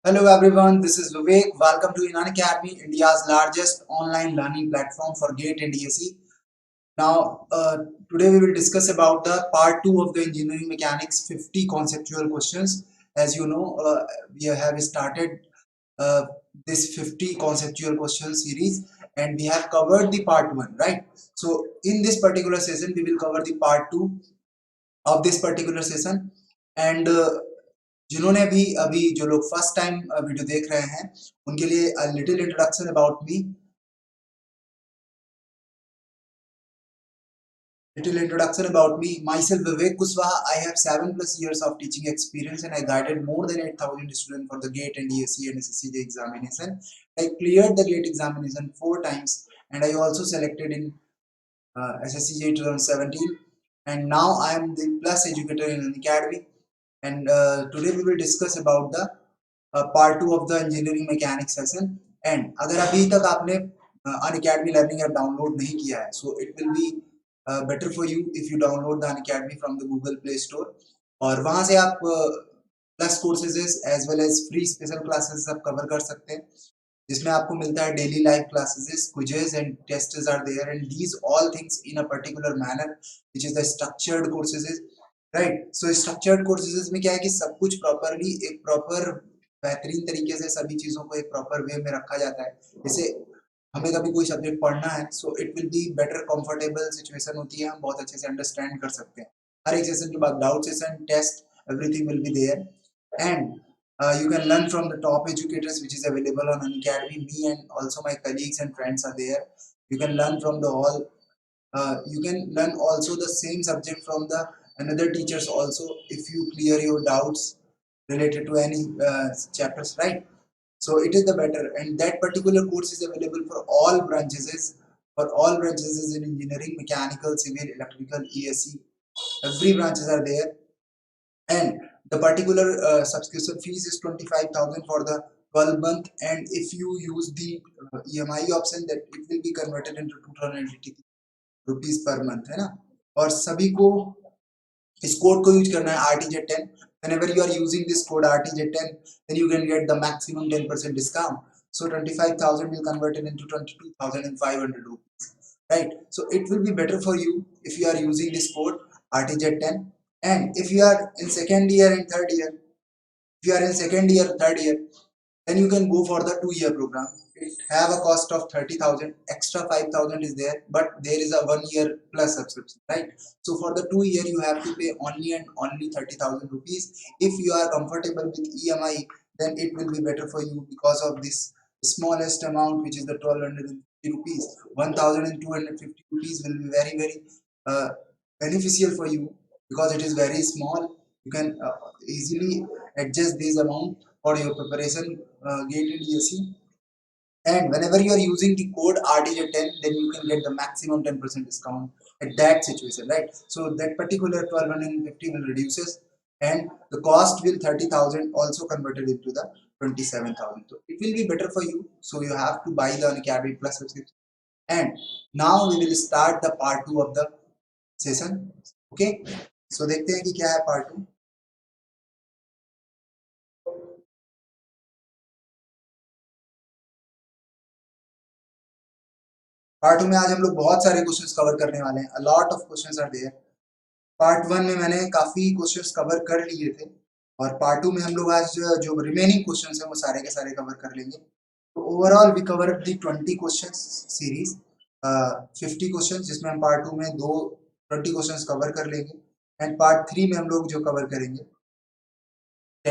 Hello everyone, this is Vivek. Welcome to Inan Academy, India's largest online learning platform for GATE and DSE. Now, today we will discuss about the part 2 of the engineering mechanics 50 conceptual questions. As you know, we have started uh, this 50 conceptual question series and we have covered the part 1, right? So, in this particular session, we will cover the part 2 of this particular session and जिन्होंने भी अभी जो लोग first time video देख रहे हैं उनके लिए little introduction about me Little introduction about me. Myself, Vivek Kuswaha. I have 7+ years of teaching experience and I guided more than 8,000 students for the GATE and DSE and SSCJ examination. I cleared the GATE examination 4 times and I also selected in SSCJ 2017. And now I am the plus educator in an academy. And today we will discuss about the part 2 of the engineering mechanics session. And अगर अभी तक आपने Unacademy Learning App download नहीं किया है, so it will be better for you if you download the Unacademy from the Google Play Store. और वहाँ से आप plus courses as well as free special classes आप कवर कर सकते हैं जिसमें आपको मिलता है daily live classes quizzes and tests are there and these all things in a particular manner which is the structured courses right. So structured courses में क्या है कि सब कुछ प्रॉपरली एक प्रॉपर बेहतरीन तरीके से सभी चीजों को एक प्रॉपर वे में रखा जाता है. जैसे हमें कभी कोई सब्जेक्ट पढ़ना है सो it will be better comfortable situation होती है, हम बहुत अच्छे से अंडरस्टैंड कर सकते हैं. हर एक सेशन के बाद doubt session test everything will be there and you can learn from the top educators which is available on Unacademy. Me and also my colleagues and friends are there. You can learn from the all you can learn also the same subject from the another teachers also if you clear your doubts related to any chapters, right? So it is the better and that particular course is available for all branches is in engineering, mechanical, civil, electrical, ESE. Every branches are there and the particular subscription fees is 25,000 for the 12 month and if you use the EMI option that it will be converted into 280 rupees per month है ना. और सभी को इस code को use करना है RTZ10. whenever you are using this code RTZ10 then you can get the maximum 10% discount. So 25,000 will convert it into 22,500 rupees, right? So it will be better for you if you are using this code RTZ10. And if you are in second year and third year, if you are in second year third year then you can go for the 2-year program. It have a cost of 30,000, extra 5,000 is there, but there is a 1-year plus subscription, right? So for the 2-year you have to pay only and only 30,000 rupees. If you are comfortable with EMI then it will be better for you because of this smallest amount which is the 1250 rupees. 1,250 rupees will be very uh, beneficial for you because it is very small. You can easily adjust this amount for your preparation GATE and DSE. And whenever you are using the code RTJ10 then you can get the maximum 10% discount at that situation, right? So that particular 1250 will reduces and the cost will 30,000 also converted into the 27,000. So it will be better for you. So you have to buy the Unacademy Plus subscription. And now we will start the part 2 of the session. Okay. So देखते हैं कि क्या है part 2. Part 2 में आज हम लोग बहुत सारे क्वेश्चंस कवर करने वाले हैं. A lot of questions are there. Part 1 में मैंने काफी क्वेश्चंस कवर कर लिए थे और पार्ट 2 में हम लोग आज जो रिमेनिंग क्वेश्चंस हैं वो सारे के सारे कवर कर लेंगे. तो overall we cover the 20 questions series 50 questions जिसमें हम पार्ट 2 में 20 क्वेश्चंस कवर कर लेंगे एंड पार्ट 3 में हम लोग जो कवर करेंगे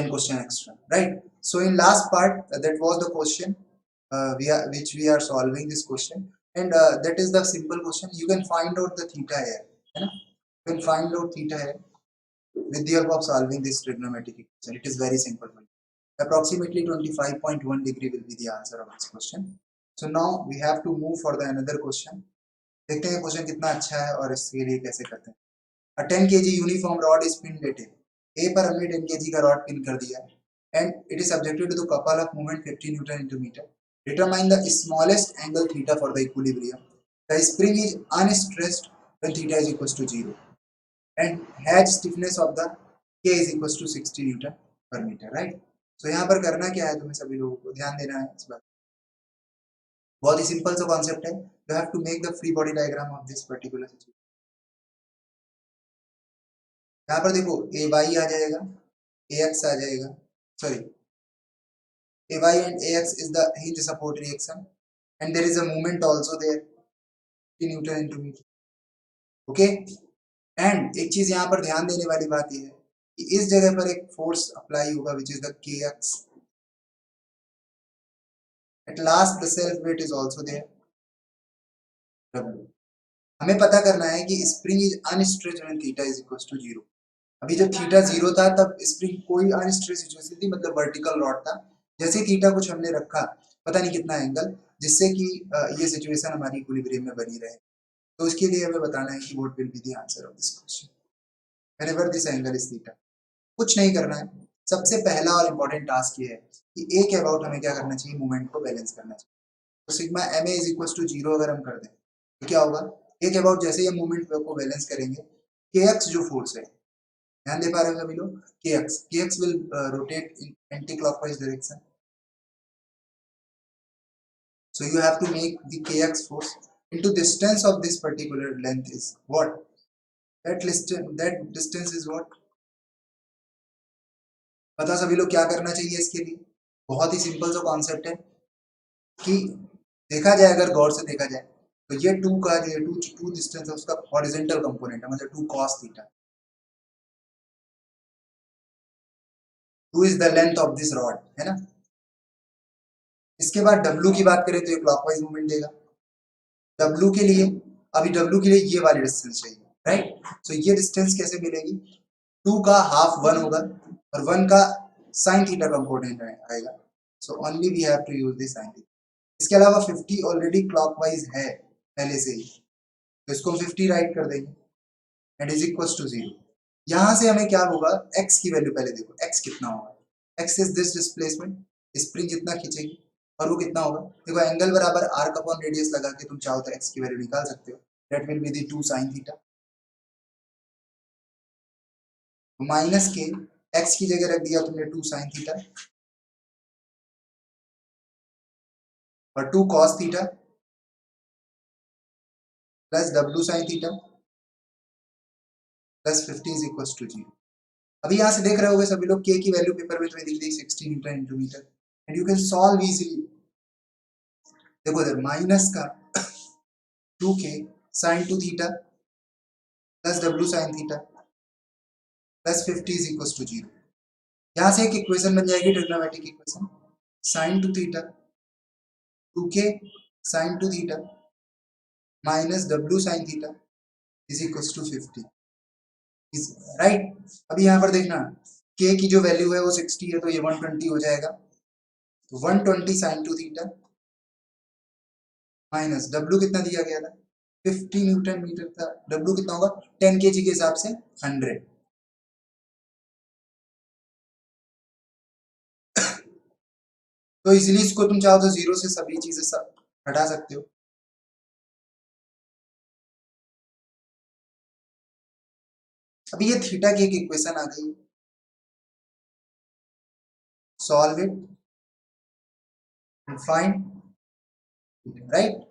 10 question extra, right? So in last part that was the question which we are solving this question and that is the simple question. You can find out the theta here, है ना? You can find out theta here with the help of solving this trigonometric equation. It is very simple. Approximately 25.1 degree will be the answer of this question. So now we have to move for the another question. देखते हैं question कितना अच्छा है और इसके लिए कैसे करते हैं. A 10 kg uniform rod is pinned at A पर हमने 10 kg का रॉड पिन कर दिया and it is subjected to the couple of moment 50 Newton into meter. Determine the smallest angle theta for the equilibrium. The spring is unstressed when theta is equals to 0 and hedge stiffness of the K is equals to 60 Newton per meter, right? तो यहाँ पर करना क्या है, तुम्हें सभी लोगों को ध्यान देना है इस बात। बहुत ही सिंपल सा कॉन्सेप्ट है, you have to make the free body diagram of this particular situation. यहाँ पर देखो ए वाई आ जाएगा, ए एक्स आ जाएगा, sorry ay and ax is the hinge support reaction and there is a moment also there in Newton into meter. Okay, and एक चीज यहाँ पर ध्यान देने वाली बात यह है कि इस जगह पर एक फोर्स अप्लाई होगा विच is the kx. At last the self weight is also there w. हमें पता करना है कि spring is unstretched when theta is equal to 0. अभी जब थीटा 0 था तब स्प्रिंग कोई अनस्ट्रेच्ड सिचुएशन थी, मतलब वर्टिकल रॉड था. जैसे थीटा कुछ हमने रखा पता नहीं कितना एंगल, जिससे कि ये सिचुएशन हमारी इक्विलिब्रियम में बनी रहे, तो उसके लिए हमें बताना है कि what will be the answer of this question whenever this angle is theta. कुछ नहीं करना है, सबसे पहला और इम्पोर्टेंट टास्क ये है कि ए के अबाउट हमें क्या करना चाहिए, मोमेंट को बैलेंस करना चाहिए. तो sigma M A is equal to 0 अगर हम कर दें तो क्या होगा, ए के अबाउट जैसे ये मोमेंट को बैलेंस करेंगे, के एक्स जो फोर्स है, ध्यान दे पा रहे हो सभी लोग, के x will rotate in anti clockwise direction. So you have to make the kx force into distance of this particular length is what? That distance is what? पता सभी लोग क्या करना चाहिए इसके लिए? बहुत ही सिंपल सा कॉन्सेप्ट है कि देखा जाए, अगर गौर से देखा जाए तो ये 2 का जो 2 डिस्टेंस है उसका हॉरिजॉन्टल कंपोनेंट है, मतलब 2 cos theta. 2 is the length of this rod, है ना. इसके बाद W की बात करें तो ये क्लॉकवाइज मूवमेंट देगा. W के लिए, अभी W के लिए ये वाली डिस्टेंस चाहिए, राइट. सो ये डिस्टेंस कैसे मिलेगी, 2 का हाफ 1 होगा और 1 का साइन थीटा कंपोनेंट आएगा. So only we have to use this sine theta. इसके अलावा 50 ऑलरेडी क्लॉकवाइज है पहले से ही, तो इसको 50 राइट कर देंगे एंड इज इक्वल टू 0. यहाँ से हमें क्या होगा, x की वैल्यू पहले देखो, x कितना होगा, x is this displacement, spring जितना खींचेगी, और वो कितना होगा, देखो एंगल बराबर आर्क अपॉन रेडियस लगा के तुम चाहो तो x की वैल्यू निकाल सकते हो. That will be the 2 sin theta. Minus के x की जगह रख दिया तुमने 2 sin थीटा और 2 cos theta plus w sin theta plus 50 is equal to 0. अभी यहाँ से देख रहे होगे सभी लोग k की वैल्यू पेपर में तुम्हें दिख रही 60 newton into metre and you can solve easily. देखो इधर माइनस का 2k sin 2 theta plus w sin theta plus 50 is equal to 0. यहाँ से एक इक्वेशन बन जाएगी trigonometric equation, sin 2 theta 2k sin 2 theta minus w sin theta is equal to 50. Right. अभी यहाँ पर देखना k की जो वैल्यू है वो 60 है, तो ये 120 हो जाएगा. तो 120 sin 2 थीटा माइनस w कितना दिया गया था, 50 न्यूटन मीटर था, w कितना होगा 10 kg के हिसाब से 100. तो इसलिए इसको तुम चाहो तो 0 से सभी चीजें सब हटा सकते हो. अभी ये थीटा की एक इक्वेशन आ गई, solve it and find, right.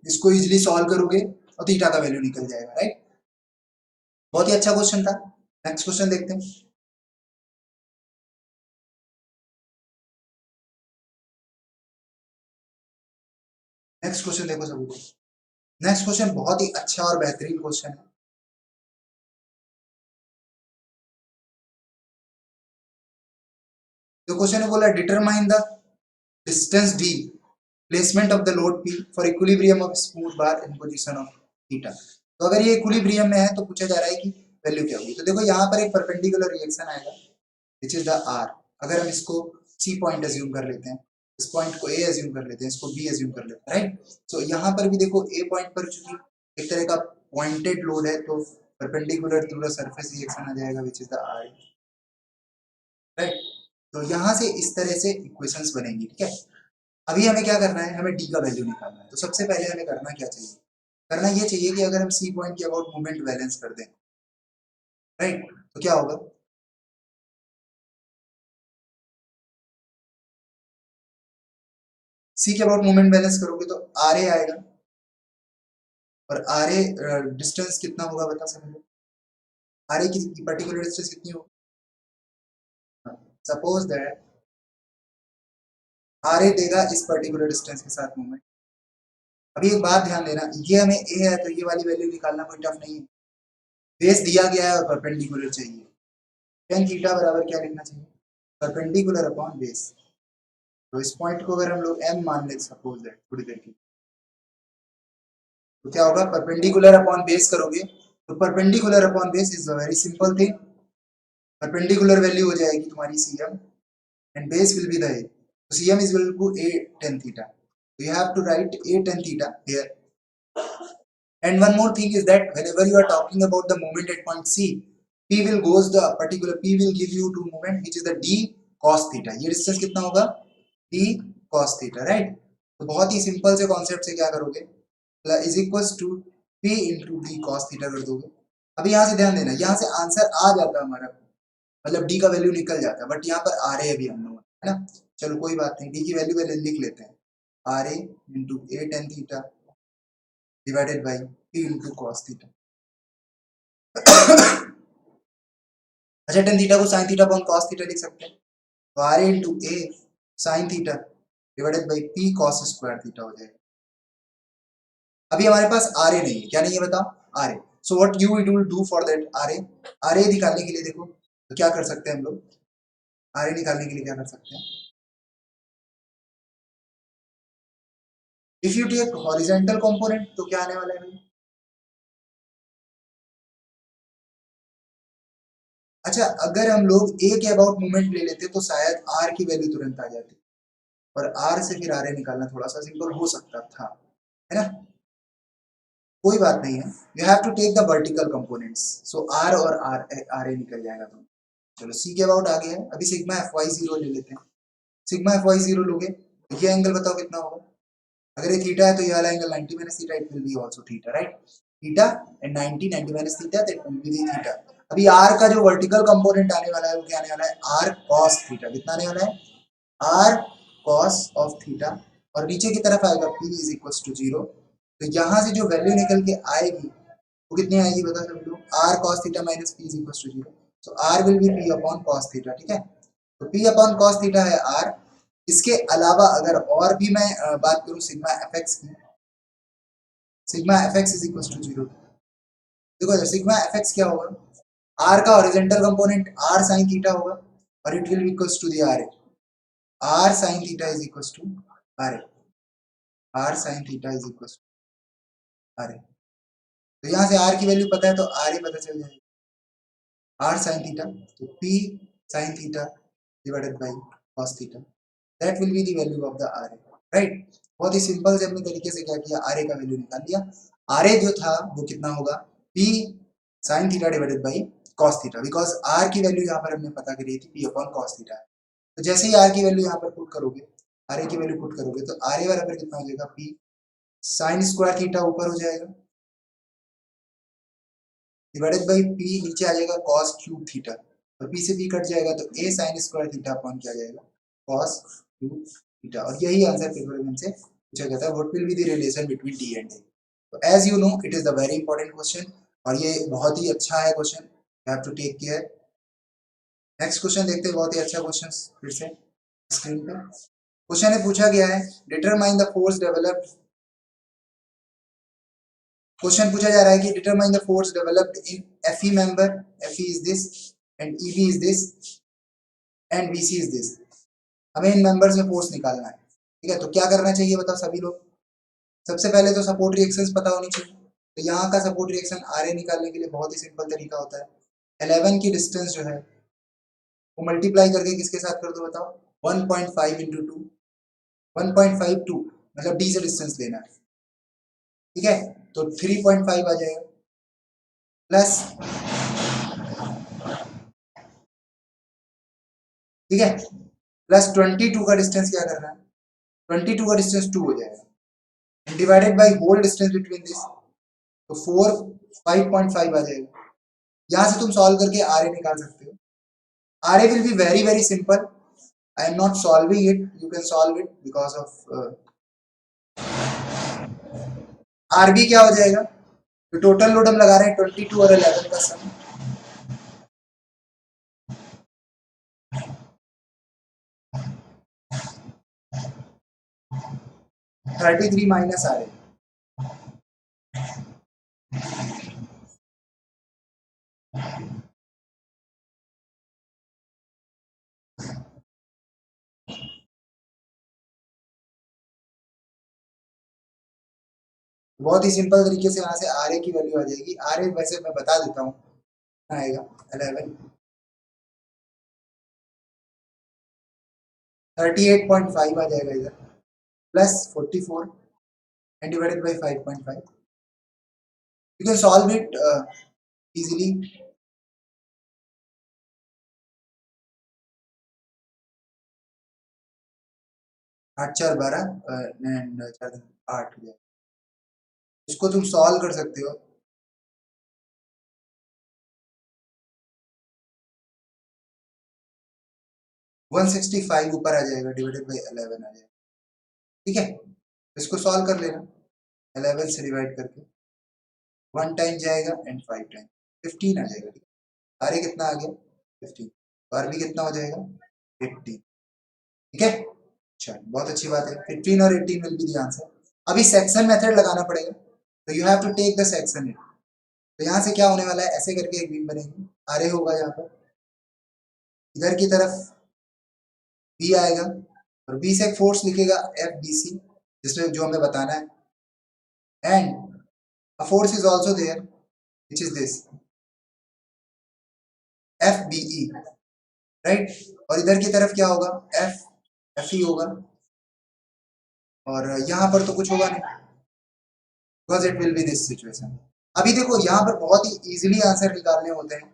इसको इजीली सॉल्व करोगे और थीटा का वैल्यू निकल जाएगा, राइट. बहुत ही अच्छा क्वेश्चन था. नेक्स्ट क्वेश्चन देखते हैं. नेक्स्ट क्वेश्चन देखो सभी को. नेक्स्ट क्वेश्चन बहुत ही अच्छा और बेहतरीन क्वेश्चन है. तो क्वेश्चन ने बोला determine the distance d placement of the load p for equilibrium of smooth bar in position of theta. तो अगर ये इक्विलिब्रियम में है तो पूछा जा रहा है कि वैल्यू क्या होगी. तो देखो यहाँ पर एक परपेंडिकुलर रिएक्शन आएगा विच इज द r. अगर हम इसको c पॉइंट एज्यूम कर लेते हैं, इस पॉइंट को a एज्यूम कर लेते हैं, इसको b एज्यूम कर लेते हैं, राइट. तो यहाँ पर भी देखो a पॉइंट पर चूंकि एक तरह का पॉइंटेड लोड है तो perpendicular to the surface reaction आ जाएगा which is the r, right. तो यहाँ से इस तरह से इक्वेशंस बनेंगी, ठीक है. अभी हमें क्या करना है, हमें d का वैल्यू निकालना है. तो सबसे पहले हमें करना क्या चाहिए, करना ये चाहिए कि अगर हम c पॉइंट के अबाउट मोमेंट बैलेंस कर दें, राइट, तो क्या होगा, सी के अबाउट मोमेंट बैलेंस करोगे तो आर ए आएगा, और आर ए डिस्टेंस कितना होगा बता सकते हो, आर ए की पर्टिकुलर डिस्टेंस कितनी होगी, सपोज दैट आर ए देगा इस पर्टिकुलर डिस्टेंस के साथ मोमेंट। अभी एक बात ध्यान देना, ये हमें ए है तो ये वाली वैल्यू निकालना कोई टफ नहीं है, बेस दिया गया है और परपेंडिकुलर चाहिए, टेन थीटा बराबर क्या लिखना चाहिए, परपेंडिकुलर अपॉन बेस। तो इस पॉइंट को अगर हम लोग एम मान ले सपोज दैट थोड़ी देर की, तो क्या होगा, परपेंडिकुलर अपॉन बेस करोगे तो perpendicular upon base is a very simple thing, perpendicular value हो जाएगी तुम्हारी CM and base will be the a. So cm is equal to a tan theta. So you have to write a tan theta here. And one more thing is that whenever you are talking about the moment at point C, P will goes the particular P will give you to moment which is the d cos theta. ये distance कितना होगा, d cos theta, right? तो बहुत ही simple से concept से क्या करोगे, is equals to P into d cos theta कर दोगे। अभी यहाँ से ध्यान देना, यहाँ से आंसर आ जाता है हमारा, मतलब डी का वैल्यू निकल जाता है, बट यहाँ पर आर ए भी हम लोग है ना, चलो कोई बात नहीं, डी की वैल्यू पहले लिख लेते हैं, R A into A tan theta divided by P into cos theta. अच्छा, टेन थीटा को sine theta upon cos theta लिख सकते हैं, तो R A into A sine theta divided by P cos square theta हो जाएगा। अभी हमारे पास आर ए नहीं है, क्या नहीं है बताओ, R A. So what you will do for that R A निकालने के लिए देखो तो क्या कर सकते हैं हम लोग, आर ए निकालने के लिए क्या कर सकते हैं, if you take horizontal component तो क्या आने वाला है भाई, अच्छा अगर हम लोग ए के अबाउट मूवमेंट ले लेते तो शायद आर की वैल्यू तुरंत आ जाती, और आर से फिर आर ए निकालना थोड़ा सा सिंपल हो सकता था, है ना, कोई बात नहीं है, you have to take the vertical components, so R और आर ए निकल जाएगा तुम। चलो सी के अबाउट आ गया है, अभी सिग्मा एफ वाई जीरो ले लेते हैं, सिग्मा एफ वाई जीरो लोगे तो ये एंगल बताओ कितना होगा, अगर ये थीटा है तो ये वाला angle 90 minus theta, it will be also theta, right, theta and 90 minus theta, that will be the theta. अभी आर का जो वर्टिकल कंपोनेंट आने वाला है वो क्या आने वाला है, आर कॉस थीटा, कितना आने वाला है, आर कॉस ऑफ थीटा, और नीचे की तरफ आएगा p इज इक्वल टू 0, तो यहाँ से जो वैल्यू निकल के आएगी वो कितनी आएगी बता सब लोग, R cos theta minus p is equal to 0, so R will be p upon cos theta, ठीक है, तो p अपॉन कॉस थीटा है आर। इसके अलावा अगर और भी मैं बात करूं सिग्मा एफ एक्स की, sigma F X is equal to 0, देखो सिग्मा एफ एक्स क्या होगा, आर का horizontal component R sine theta होगा, और it will be equal to the R A, R sine theta is equal to R A, R sine theta is equal to R A, तो यहाँ से are की value पता है तो R ए पता चल जाएगा, आर साइन थीटा, तो P sine theta divided by cos theta, that will be the value of the R A, right. बहुत ही सिंपल से अपने तरीके से क्या किया, आर ए का वैल्यू निकाल लिया, आर ए जो था वो कितना होगा, P sine theta divided by cos theta, because R की वैल्यू यहाँ पर हमने पता करी थी पी अपॉन कॉस थीटा है, तो जैसे ही आर की वैल्यू यहाँ पर पुट करोगे, आर ए की वैल्यू पुट करोगे तो आर ए बराबर कितना हो जाएगा, पी साइन स्क्वायर थीटा ऊपर हो जाएगा डिवाइडेड बाई पी नीचे आ जाएगा कॉस क्यूब थीटा, और पी से पी कट जाएगा तो ए साइन स्क्वायर थीटा अपॉन क्या जाएगा, कॉस क्यूब थीटा, और यही आंसर पेपर में से पूछा जाता है, what will be the relation between D and A. तो as you know it is the very important question, और ये बहुत ही अच्छा है question, you have to take care. Next question देखते हैं, बहुत ही अच्छा क्वेश्चन फिर से स्क्रीन पे क्वेश्चन है, पूछा गया है determine the force developed, question पूछा जा रहा है कि determine the force developed in FE member, FE is this and EB is this and BC is this, हमें इन मेंबर्स में फोर्स निकालना है, ठीक है, तो क्या करना चाहिए बताओ सभी लोग, सबसे पहले तो सपोर्ट रिएक्शंस पता होनी चाहिए, तो यहाँ का सपोर्ट रिएक्शन आर ए निकालने के लिए बहुत ही सिंपल तरीका होता है, 11 की डिस्टेंस जो है वो मल्टीप्लाई करके किसके साथ कर दो बताओ, 1.5 इंटू 2, 1.52 मतलब डी से डिस्टेंस लेना है, ठीक है, तो 3.5 आ जाएगा, प्लस, ठीक है, प्लस 22 का डिस्टेंस क्या करना है, 22 का डिस्टेंस 2 हो जाएगा, divided by whole distance between this, तो 4 5.5 आ जाएगा, यहाँ से तुम सॉल्व करके आर ए निकाल सकते हो, R A will be very very simple, I am not solving it, you can solve it because of RB क्या हो जाएगा, तो टोटल लोड हम लगा रहे हैं 22 और 11 का सम, 33 माइनस आर ए। बहुत ही सिंपल तरीके से यहाँ से आर ए की वैल्यू आ जाएगी। आर ए वैसे मैं बता देता हूँ आएगा 11 38.5 आ जाएगा इधर, plus 44 and divided by 5.5। You can solve it easily. 8 4 12 and 4 8 हो जाएगा। इसको तुम सॉल्व कर सकते हो। 165 ऊपर आ जाएगा, डिवाइडेड बाई 11 आ जाएगा। ठीक है, इसको सॉल्व कर लेना 11 से डिवाइड करके, 1 टाइम जाएगा एंड 5 टाइम 15 आ जाएगा। ठीक है, आर ए कितना आ गया 15, और भी कितना हो जाएगा 18। ठीक है, अच्छा बहुत अच्छी बात है, 15 और 18 विल बी द आंसर। अभी सेक्शन मेथड लगाना पड़ेगा, तो you have to take the section it. तो यहाँ से क्या होने वाला है, ऐसे करके एक बीम बनेगी, आर ए होगा यहाँ पर, इधर की तरफ बी आएगा, और बी से एक फोर्स लिखेगा एफ बी सी, जिसमें जो हमें बताना है, and a force is also there which is this F B E, right. और इधर की तरफ क्या होगा, एफ एफ ई होगा, और यहाँ पर तो कुछ होगा नहीं, because it will be this situation. अभी देखो यहाँ पर बहुत ही इजीली आंसर निकालने होते हैं,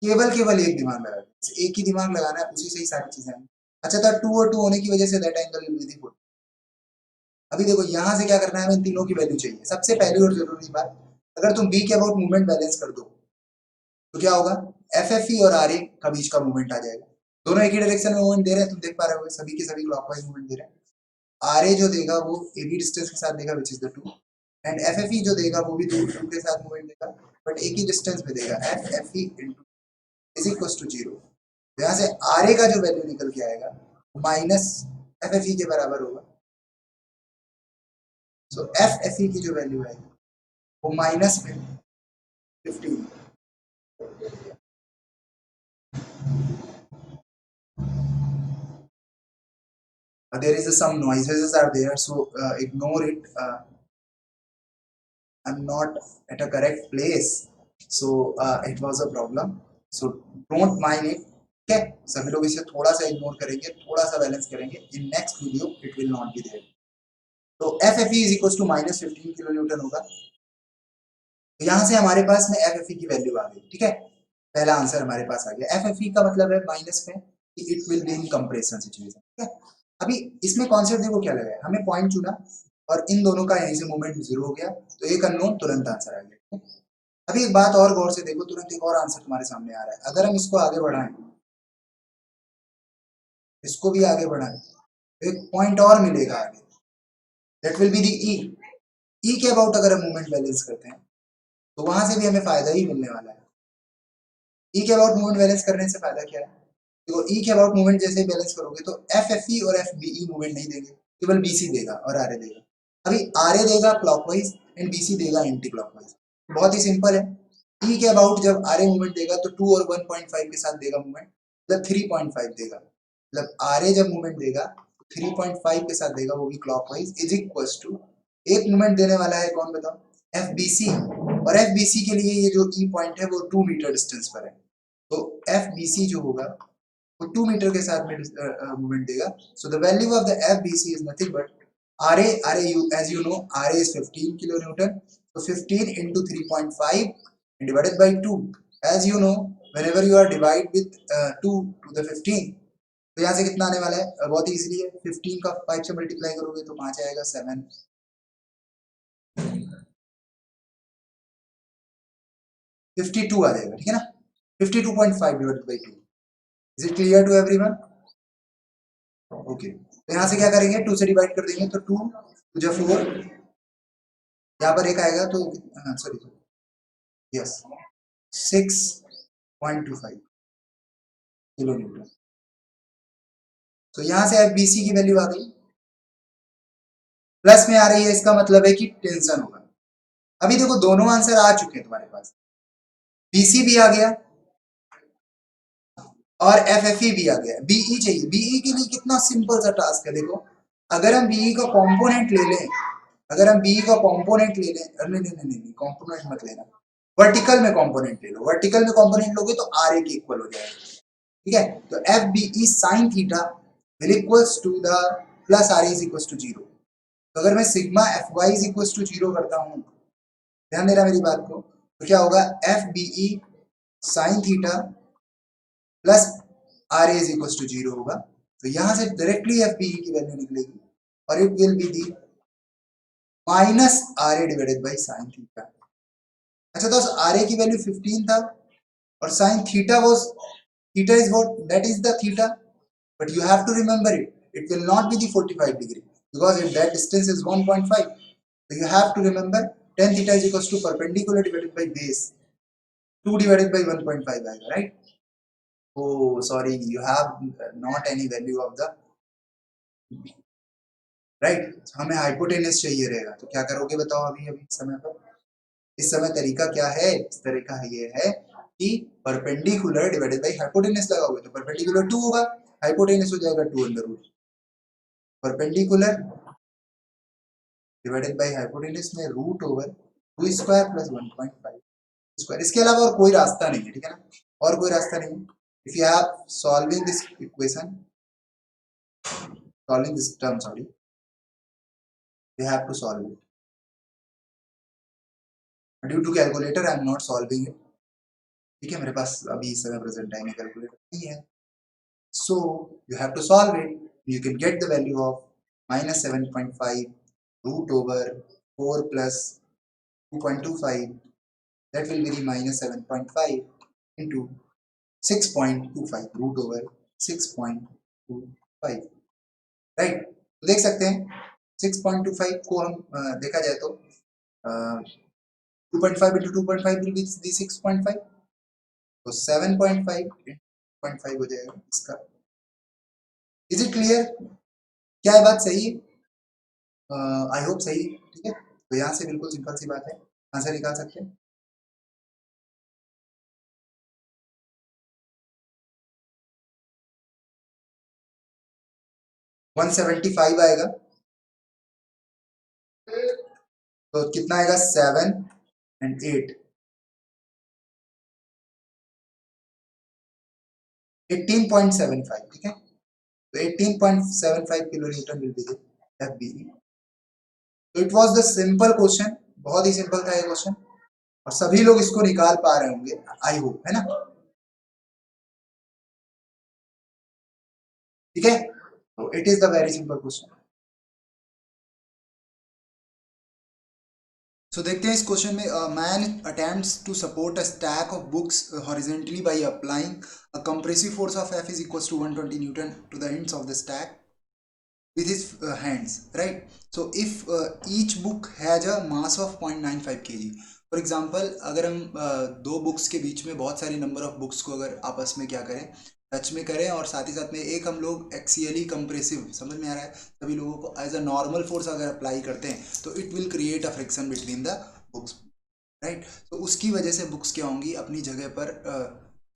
केवल केवल एक दिमाग लगा, एक ही दिमाग लगाना है, उसी से ही सारी चीजें आएंगी। अच्छा था 2 और 2 होने की वजह say that angle will be दी 40। अभी देखो यहाँ से क्या करना है, हमें इन तीनों की वैल्यू चाहिए। सबसे पहली और जरूरी बात, अगर तुम बी के अबाउट मूवमेंट बैलेंस कर दो तो क्या होगा, एफ एफ ई और आर ए का बीच का मूवमेंट आ जाएगा। दोनों एक ही डायरेक्शन में मूवमेंट दे रहे हैं, तुम देख पा रहे हो सभी के सभी क्लॉकवाइज मूवमेंट दे रहे हैं। आर ए जो देगा वो ए बी डिस्टेंस के साथ देगा विच is the 2, and F F ई जो देगा वो भी 2 के साथ मूवमेंट देगा, बट एक ही डिस्टेंस पे देगा, F F E into is equal to 0। यहाँ से आर ए का जो वैल्यू निकल के आएगा माइनस एफ एफ ई के बराबर होगा। सो एफ एफ ई की जो वैल्यू आएगी वो माइनस में 15। There is some noises are there, so ignore it. I'm not at a correct place, so it was a problem, so don't mind it. Okay, सभी लोग इसे थोड़ा सा इग्नोर करेंगे, थोड़ा सा बैलेंस करेंगे, in next video it will not be there. तो F F E is equal to -15 kilo newton होगा। तो यहाँ से हमारे पास में एफ एफ ई की वैल्यू आ गई। ठीक है, पहला आंसर हमारे पास आ गया। एफ एफ ई का मतलब है माइनस में कि it will be in compression situation. ठीक है, अभी इसमें कॉन्सेप्ट देखो क्या लगा है, हमें पॉइंट चुना और इन दोनों का यहीं से मूवमेंट 0 हो गया, तो एक अननोन तुरंत आंसर आ गया। अभी एक बात और गौर से देखो, तुरंत एक और आंसर तुम्हारे सामने आ रहा है। अगर हम इसको आगे बढ़ाएं, इसको भी आगे बढ़ाएं, तो एक पॉइंट और मिलेगा आगे, दैट विल बी दी ई। ई के अबाउट अगर हम मूवमेंट बैलेंस करते हैं तो वहां से भी हमें फायदा ही मिलने वाला है। ई के अबाउट मूवमेंट बैलेंस करने से फायदा क्या है, देखो ई के अबाउट मूवमेंट जैसे बैलेंस करोगे तो एफ एफ ई और एफ बी ई मूवमेंट नहीं देंगे, केवल बी सी देगा और आर ए देगा। अभी आर ए देगा क्लॉकवाइज एंड बी सी देगा एंटी क्लॉकवाइज। बहुत ही सिंपल है। ई के अबाउट जब आर ए मूवमेंट देगा तो 2 और 1.5 के साथ देगा मूवमेंट, मतलब 3.5 देगा, मतलब आर ए जब मूवमेंट देगा तो 3.5 के साथ देगा, वो भी क्लॉकवाइज, इज इक्वल टू एक मूवमेंट देने वाला है, कौन बताओ, एफ बी सी। और एफ बी सी के लिए ये जो ई पॉइंट है वो 2 मीटर डिस्टेंस पर है, तो एफ बी सी जो होगा वो 2 मीटर के साथ में मूवमेंट देगा। So the value of the F B C is nothing but R A you as you know R A is 15 kilo newton, so 15 into 3.5 and divided by 2, as you know whenever you are divide with 2 to the 15, तो यहाँ से कितना आने वाला है, बहुत ही easily है, 15 का 5 से मल्टीप्लाई करोगे तो 5 आएगा, 7 52 आ जाएगा। ठीक है ना, 52.5 divided by 2। Is it clear to everyone? Okay, तो यहाँ से क्या करेंगे, 2 से डिवाइड कर देंगे तो 2 2 जा 4 यहाँ पर एक आएगा तो सॉरी यस 6.25 किलो न्यूटन। तो यहाँ से एफ बी सी की वैल्यू आ गई, प्लस में आ रही है, इसका मतलब है कि टेंशन होगा। अभी देखो दोनों आंसर आ चुके हैं तुम्हारे पास, बीसी भी आ गया और एफ एफ ई भी आ गया, बीई चाहिए। बीई के लिए कितना सिंपल सा टास्क है, देखो अगर हम बीई का कंपोनेंट ले लें, अगर हम बीई का कंपोनेंट ले लें, नहीं नहीं नहीं नहीं कंपोनेंट मत लेना, वर्टिकल में कंपोनेंट ले लो, वर्टिकल में कंपोनेंट लोगे तो आर ए के इक्वल हो जाएगा, ठीक है। तो F B E sine theta will equals to the plus R is equals to zero. तो अगर मैं sigma F Y is equals to zero करता हूँ, ध्यान देना मेरी बात को, तो क्या होगा F B E sine theta plus R A is equals to zero होगा। तो यहां से डायरेक्टली एफ बी ई की वैल्यू निकलेगी और it will be the minus R A divided by sine theta. अच्छा तो आर ए की वैल्यू 15 था और sine theta was, theta is what, that is the theta, but you have to remember it will not be the 45 degree because if that distance is 1.5, so you have to remember tan theta is equals to perpendicular divided by base 2 divided by 1.5 आएगा, right? Oh sorry, you have not any value of the right, हमें hypotenuse चाहिए रहेगा, तो क्या करोगे बताओ अभी अभी समय पर। इस समय तरीका क्या है, इस तरीका ये है कि परपेंडिकुलर डिवाइडेड बाय हाइपोटेनस लगाओगे तो परपेंडिकुलर 2 होगा, हाइपोटेनस हो जाएगा 2 under root perpendicular divided by hypotenuse में root over 2 square plus 1.5 square. इसके अलावा और कोई रास्ता नहीं है, ठीक है ना, और कोई रास्ता नहीं है। If you have solving this equation, solving this term, sorry, you have to solve it. Due to calculator I am not solving it, ठीक है, मेरे पास अभी इस समय प्रेजेंट टाइम में कैलकुलेटर नहीं है, so you have to solve it. You can get the value of minus 7.5 root over 4 plus 2.25, that will be the minus 7.5 into 6.25 root over 6.25, right? तो देख सकते हैं 6.25 को हम देखा जाए तो 2.5 into 2.5 will be the 6.5, तो 7.5 0.5 हो जाएगा इसका। इज इट क्लियर, क्या है बात सही है? आई होप सही, ठीक है। तो यहाँ से बिल्कुल सिंपल सी बात है, आंसर निकाल सकते हैं। वन 175 आएगा, तो कितना आएगा 7 and 8, 18.75, ठीक है। तो 18.75 kilo newton will be the FBE. तो it was the simple question, बहुत ही सिंपल था ये क्वेश्चन और सभी लोग इसको निकाल पा रहे होंगे, आई होप, है ना, ठीक है। तो it is the very simple question. So देखते हैं इस क्वेश्चन में, man attempts to support a stack of books horizontally by applying a compressive force of F is equals to 120 newton to the ends of the stack with his hands, right? So if each book has a mass of 0.95 kg, for example अगर हम दो books के बीच में बहुत सारी number of books को अगर आपस में क्या करें, टच में करें, और साथ ही साथ में एक हम लोग एक्सियली कंप्रेसिव, समझ में आ रहा है, सभी लोगों को एज अ नॉर्मल फोर्स अगर अप्लाई करते हैं तो it will create a friction between the books, right. तो उसकी वजह से बुक्स क्या होंगी, अपनी जगह पर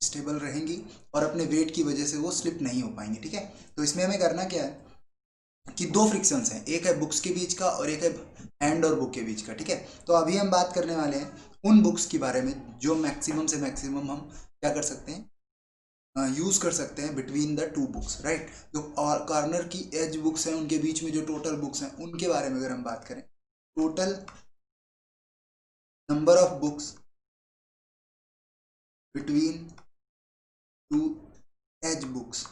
स्टेबल रहेंगी और अपने वेट की वजह से वो स्लिप नहीं हो पाएंगी, ठीक है। तो इसमें हमें करना क्या है कि दो फ्रिक्शंस हैं, एक है बुक्स के बीच का और एक है हैंड और बुक के बीच का, ठीक है। तो अभी हम बात करने वाले हैं उन बुक्स के बारे में जो मैक्सिमम से मैक्सिमम हम क्या कर सकते हैं, यूज़ कर सकते हैं between the two books, right. जो कॉर्नर की एज बुक्स हैं उनके बीच में जो टोटल बुक्स हैं उनके बारे में अगर हम बात करें, total number of books between two edge books,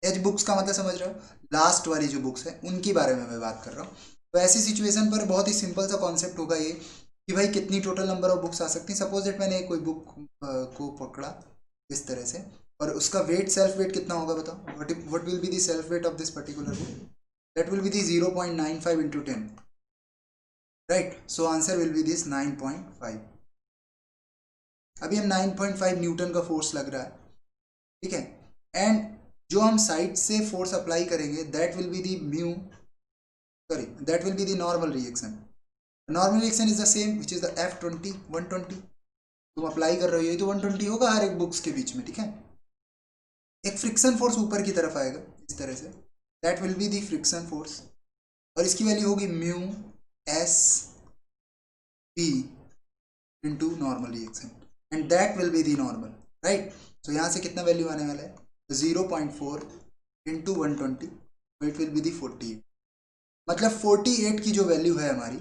edge books का मतलब समझ रहे हो, लास्ट वाली जो बुक्स है उनके बारे में मैं बात कर रहा हूँ। तो ऐसी सिचुएशन पर बहुत ही सिंपल सा कॉन्सेप्ट होगा ये कि भाई कितनी टोटल नंबर ऑफ बुक्स आ सकती हैं। सपोज दैट मैंने कोई बुक को पकड़ा इस तरह से और उसका वेट, सेल्फ वेट कितना होगा बताओ, what will be the self weight of this particular book, that will be the 0.95 into 10, right? So answer will be this 9.5. अभी हम 9.5 न्यूटन का फोर्स लग रहा है, ठीक है, एंड जो हम साइड से फोर्स अप्लाई करेंगे that will be the mu, sorry that will be the normal reaction. Normal reaction is the same which is the F20 120. तुम अप्लाई कर रहे हो ये तो 120 होगा हर एक बुक्स के बीच में, ठीक है. एक फ्रिक्शन फोर्स ऊपर की तरफ आएगा इस तरह से, that will be the friction force, और इसकी वैल्यू होगी mu S P into normal reaction, and that will be the normal, right. तो यहाँ से कितना वैल्यू आने वाला है, 0.4 into 120, it will be the 48. मतलब 48 की जो वैल्यू है हमारी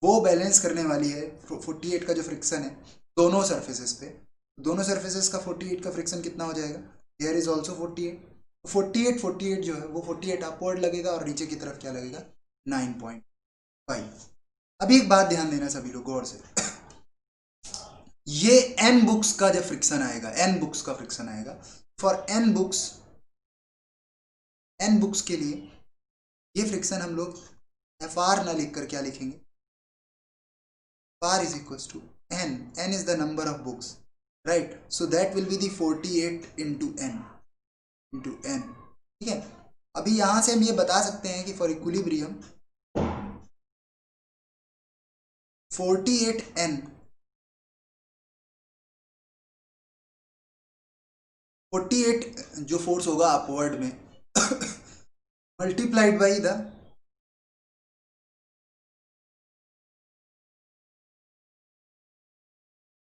वो बैलेंस करने वाली है 48 का जो फ्रिक्शन है दोनों सर्फेसेस पे. दोनों सर्फेसेस का 48 का फ्रिक्शन कितना हो जाएगा, हियर इज ऑल्सो 48. 48 जो है वो 48 अपवर्ड लगेगा और नीचे की तरफ क्या लगेगा 9.5. अभी एक बात ध्यान देना सभी लोग गौर से, ये n बुक्स का जब फ्रिक्शन आएगा, n बुक्स का फ्रिक्शन आएगा, फॉर n बुक्स के लिए ये फ्रिक्शन हम लोग FR ना लिखकर क्या लिखेंगे, FR is equals to n is the number of books, right? So that will be the 48 into n, ठीक है. अभी यहां से हम ये बता सकते हैं कि फॉर इक्विलिब्रियम 48n 48 जो फोर्स होगा अपवर्ड में multiplied by the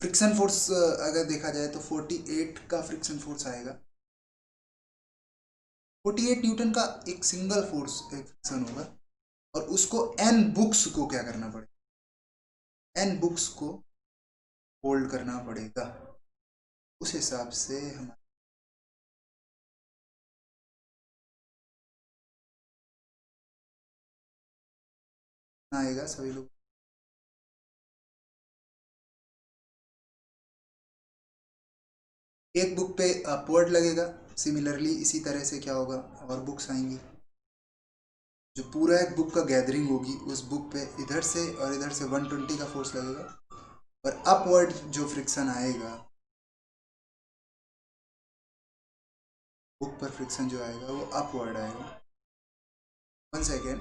friction force. अगर देखा जाए तो 48 का फ्रिक्शन फोर्स आएगा, 48 न्यूटन का एक सिंगल फोर्स फ्रिक्शन होगा, और उसको n बुक्स को क्या करना पड़ेगा, n बुक्स को होल्ड करना पड़ेगा. उस हिसाब से हम आएगा सभी लोग, एक बुक पे अपवर्ड लगेगा. सिमिलरली इसी तरह से क्या होगा और बुक्स आएंगी, जो पूरा एक बुक का गैदरिंग होगी उस बुक पे इधर से और इधर से 120 का फोर्स लगेगा, और अपवर्ड जो फ्रिक्शन आएगा, बुक पर फ्रिक्शन जो आएगा वो अपवर्ड आएगा. 1 सेकेंड.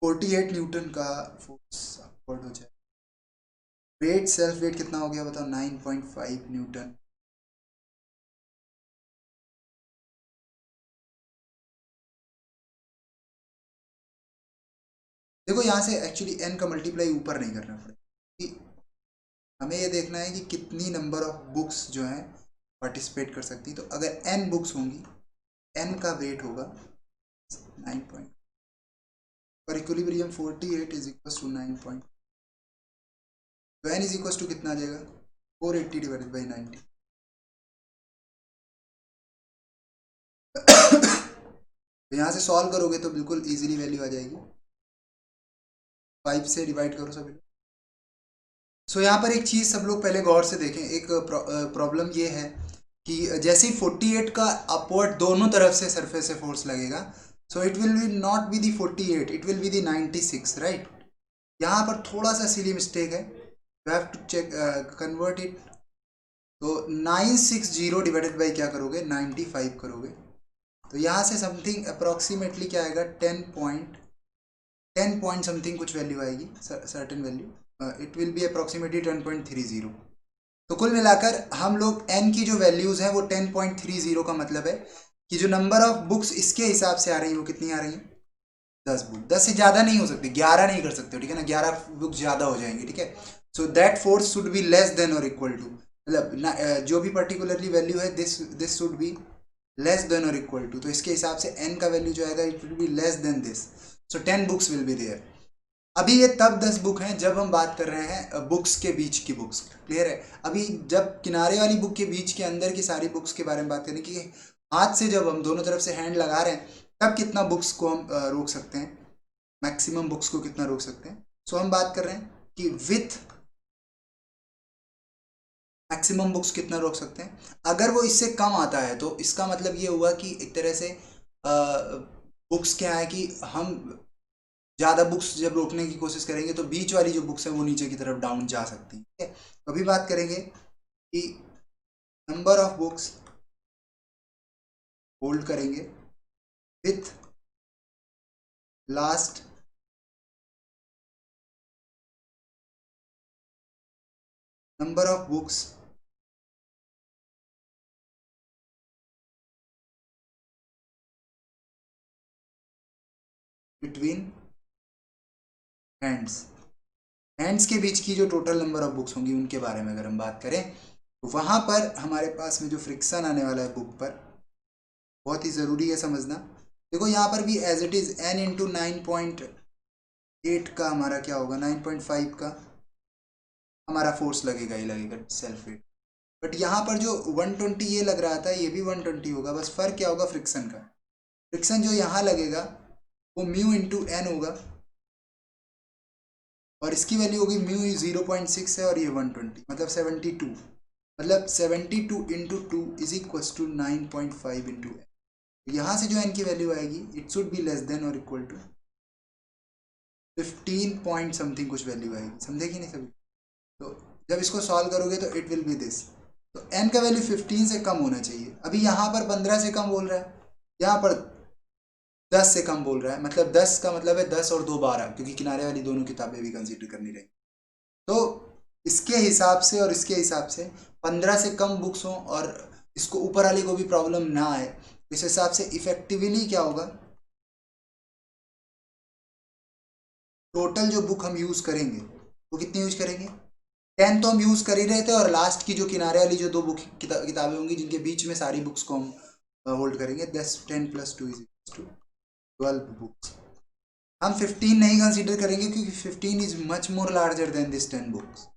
48 न्यूटन का फोर्स अपवर्ड हो जाए, वेट सेल्फ वेट कितना हो गया बताओ, 9.5 न्यूटन. देखो यहाँ से एक्चुअली n का मल्टीप्लाई ऊपर नहीं करना पड़ेगा, हमें ये देखना है कि कितनी नंबर ऑफ बुक्स जो हैं पार्टिसिपेट कर सकती. तो अगर n बुक्स होंगी, n का वेट होगा 9 पॉइंट, और equilibrium 48 is equal to 9 point, तो n इज इक्वल टू कितना आ जाएगा 480 डिवाइडेड बाई 90. तो यहाँ से सॉल्व करोगे तो बिल्कुल इजीली वैल्यू आ जाएगी, 5 से डिवाइड करो सभी. सो यहाँ पर एक चीज़ सब लोग पहले गौर से देखें, एक प्रॉब्लम ये है कि जैसे ही 48 का अपवर्ड दोनों तरफ से सरफेस से फोर्स लगेगा, so it will be not be the 48, it will be the 96, right. यहाँ पर थोड़ा सा सिली मिस्टेक है, you have to check convert it. तो 960 डिवाइडेड बाई क्या करोगे 95 करोगे, तो यहाँ से समथिंग अप्रॉक्सीमेटली क्या आएगा 10 पॉइंट समथिंग कुछ वैल्यू आएगी, certain value, it will B approximately 10.30. तो कुल मिलाकर हम लोग n की जो वैल्यूज़ हैं वो 10.30 का मतलब है कि जो नंबर ऑफ बुक्स इसके हिसाब से आ रही है वो कितनी आ रही है 10 बुक. 10 से ज़्यादा नहीं हो सकती, 11 नहीं कर सकते, ठीक है ना, 11 बुक ज़्यादा हो जाएंगी, ठीक है. So that force should be less than और इक्वल टू, मतलब जो भी पर्टिकुलरली वैल्यू है this should be less than और इक्वल टू. तो इसके हिसाब से n का वैल्यू जो आएगा it will be less than this, so 10 books will be there. अभी ये तब 10 बुक हैं जब हम बात कर रहे हैं बुक्स के बीच की बुक्स, क्लियर है. अभी जब किनारे वाली बुक के बीच के अंदर की सारी बुक्स के बारे में बात करें कि हाथ से जब हम दोनों तरफ से हैंड लगा रहे हैं तब कितना बुक्स को हम रोक सकते हैं, मैक्सिमम बुक्स को कितना रोक सकते हैं. सो हम बात कर रहे हैं कि विथ मैक्सिमम बुक्स कितना रोक सकते हैं। अगर वो इससे कम आता है तो इसका मतलब ये हुआ कि एक तरह से बुक्स क्या है कि हम ज़्यादा बुक्स जब रोकने की कोशिश करेंगे तो बीच वाली जो बुक्स हैं वो नीचे की तरफ डाउन जा सकती हैं, ठीक है। तो अभी बात करेंगे कि नंबर ऑफ बुक्स होल्ड करेंगे with last number of books between hands. Hands के बीच की जो टोटल नंबर ऑफ बुक्स होंगी उनके बारे में अगर हम बात करें तो वहाँ पर हमारे पास में जो फ्रिक्शन आने वाला है बुक पर, बहुत ही ज़रूरी है समझना। देखो यहाँ पर भी as it is N into 9.8 का हमारा क्या होगा, 9.5 का हमारा फोर्स लगेगा ही लगेगा सेल्फ वेट। बट यहाँ पर जो 120 ये लग रहा था ये भी 120 होगा, बस फ़र्क क्या होगा फ्रिक्शन का। फ्रिक्शन जो यहाँ लगेगा वो म्यू इंटू एन होगा और इसकी वैल्यू होगी म्यू 0.6 है और ये 120 मतलब 72, मतलब 72 into two is equals to 9.5 into n. यहाँ से जो एन की वैल्यू आएगी it should be less than और इक्वल टू 15 पॉइंट समथिंग कुछ वैल्यू आएगी, समझे कि नहीं सभी। तो जब इसको सॉल्व करोगे तो इट विल बी दिस। तो एन का वैल्यू 15 से कम होना चाहिए। अभी यहाँ पर 15 से कम बोल रहा है, यहाँ पर 10 से कम बोल रहा है, मतलब 10 का मतलब है 10 और 2 12, क्योंकि किनारे वाली दोनों किताबें भी कंसीडर करनी रहेंगी। तो इसके हिसाब से और इसके हिसाब से 15 से कम बुक्स हों और इसको ऊपर वाले को भी प्रॉब्लम ना आए, इस हिसाब से इफेक्टिवली क्या होगा, टोटल जो बुक हम यूज़ करेंगे वो कितनी यूज करेंगे, 10 तो हम यूज़ कर ही रहे थे और लास्ट की जो किनारे वाली जो दो बुक किताबें होंगी जिनके बीच में सारी बुक्स को हम होल्ड करेंगे, 10 10 प्लस 2 इज 12 बुक्स। हम 15 नहीं कंसीडर करेंगे क्योंकि 15 is much more larger than this 10 books.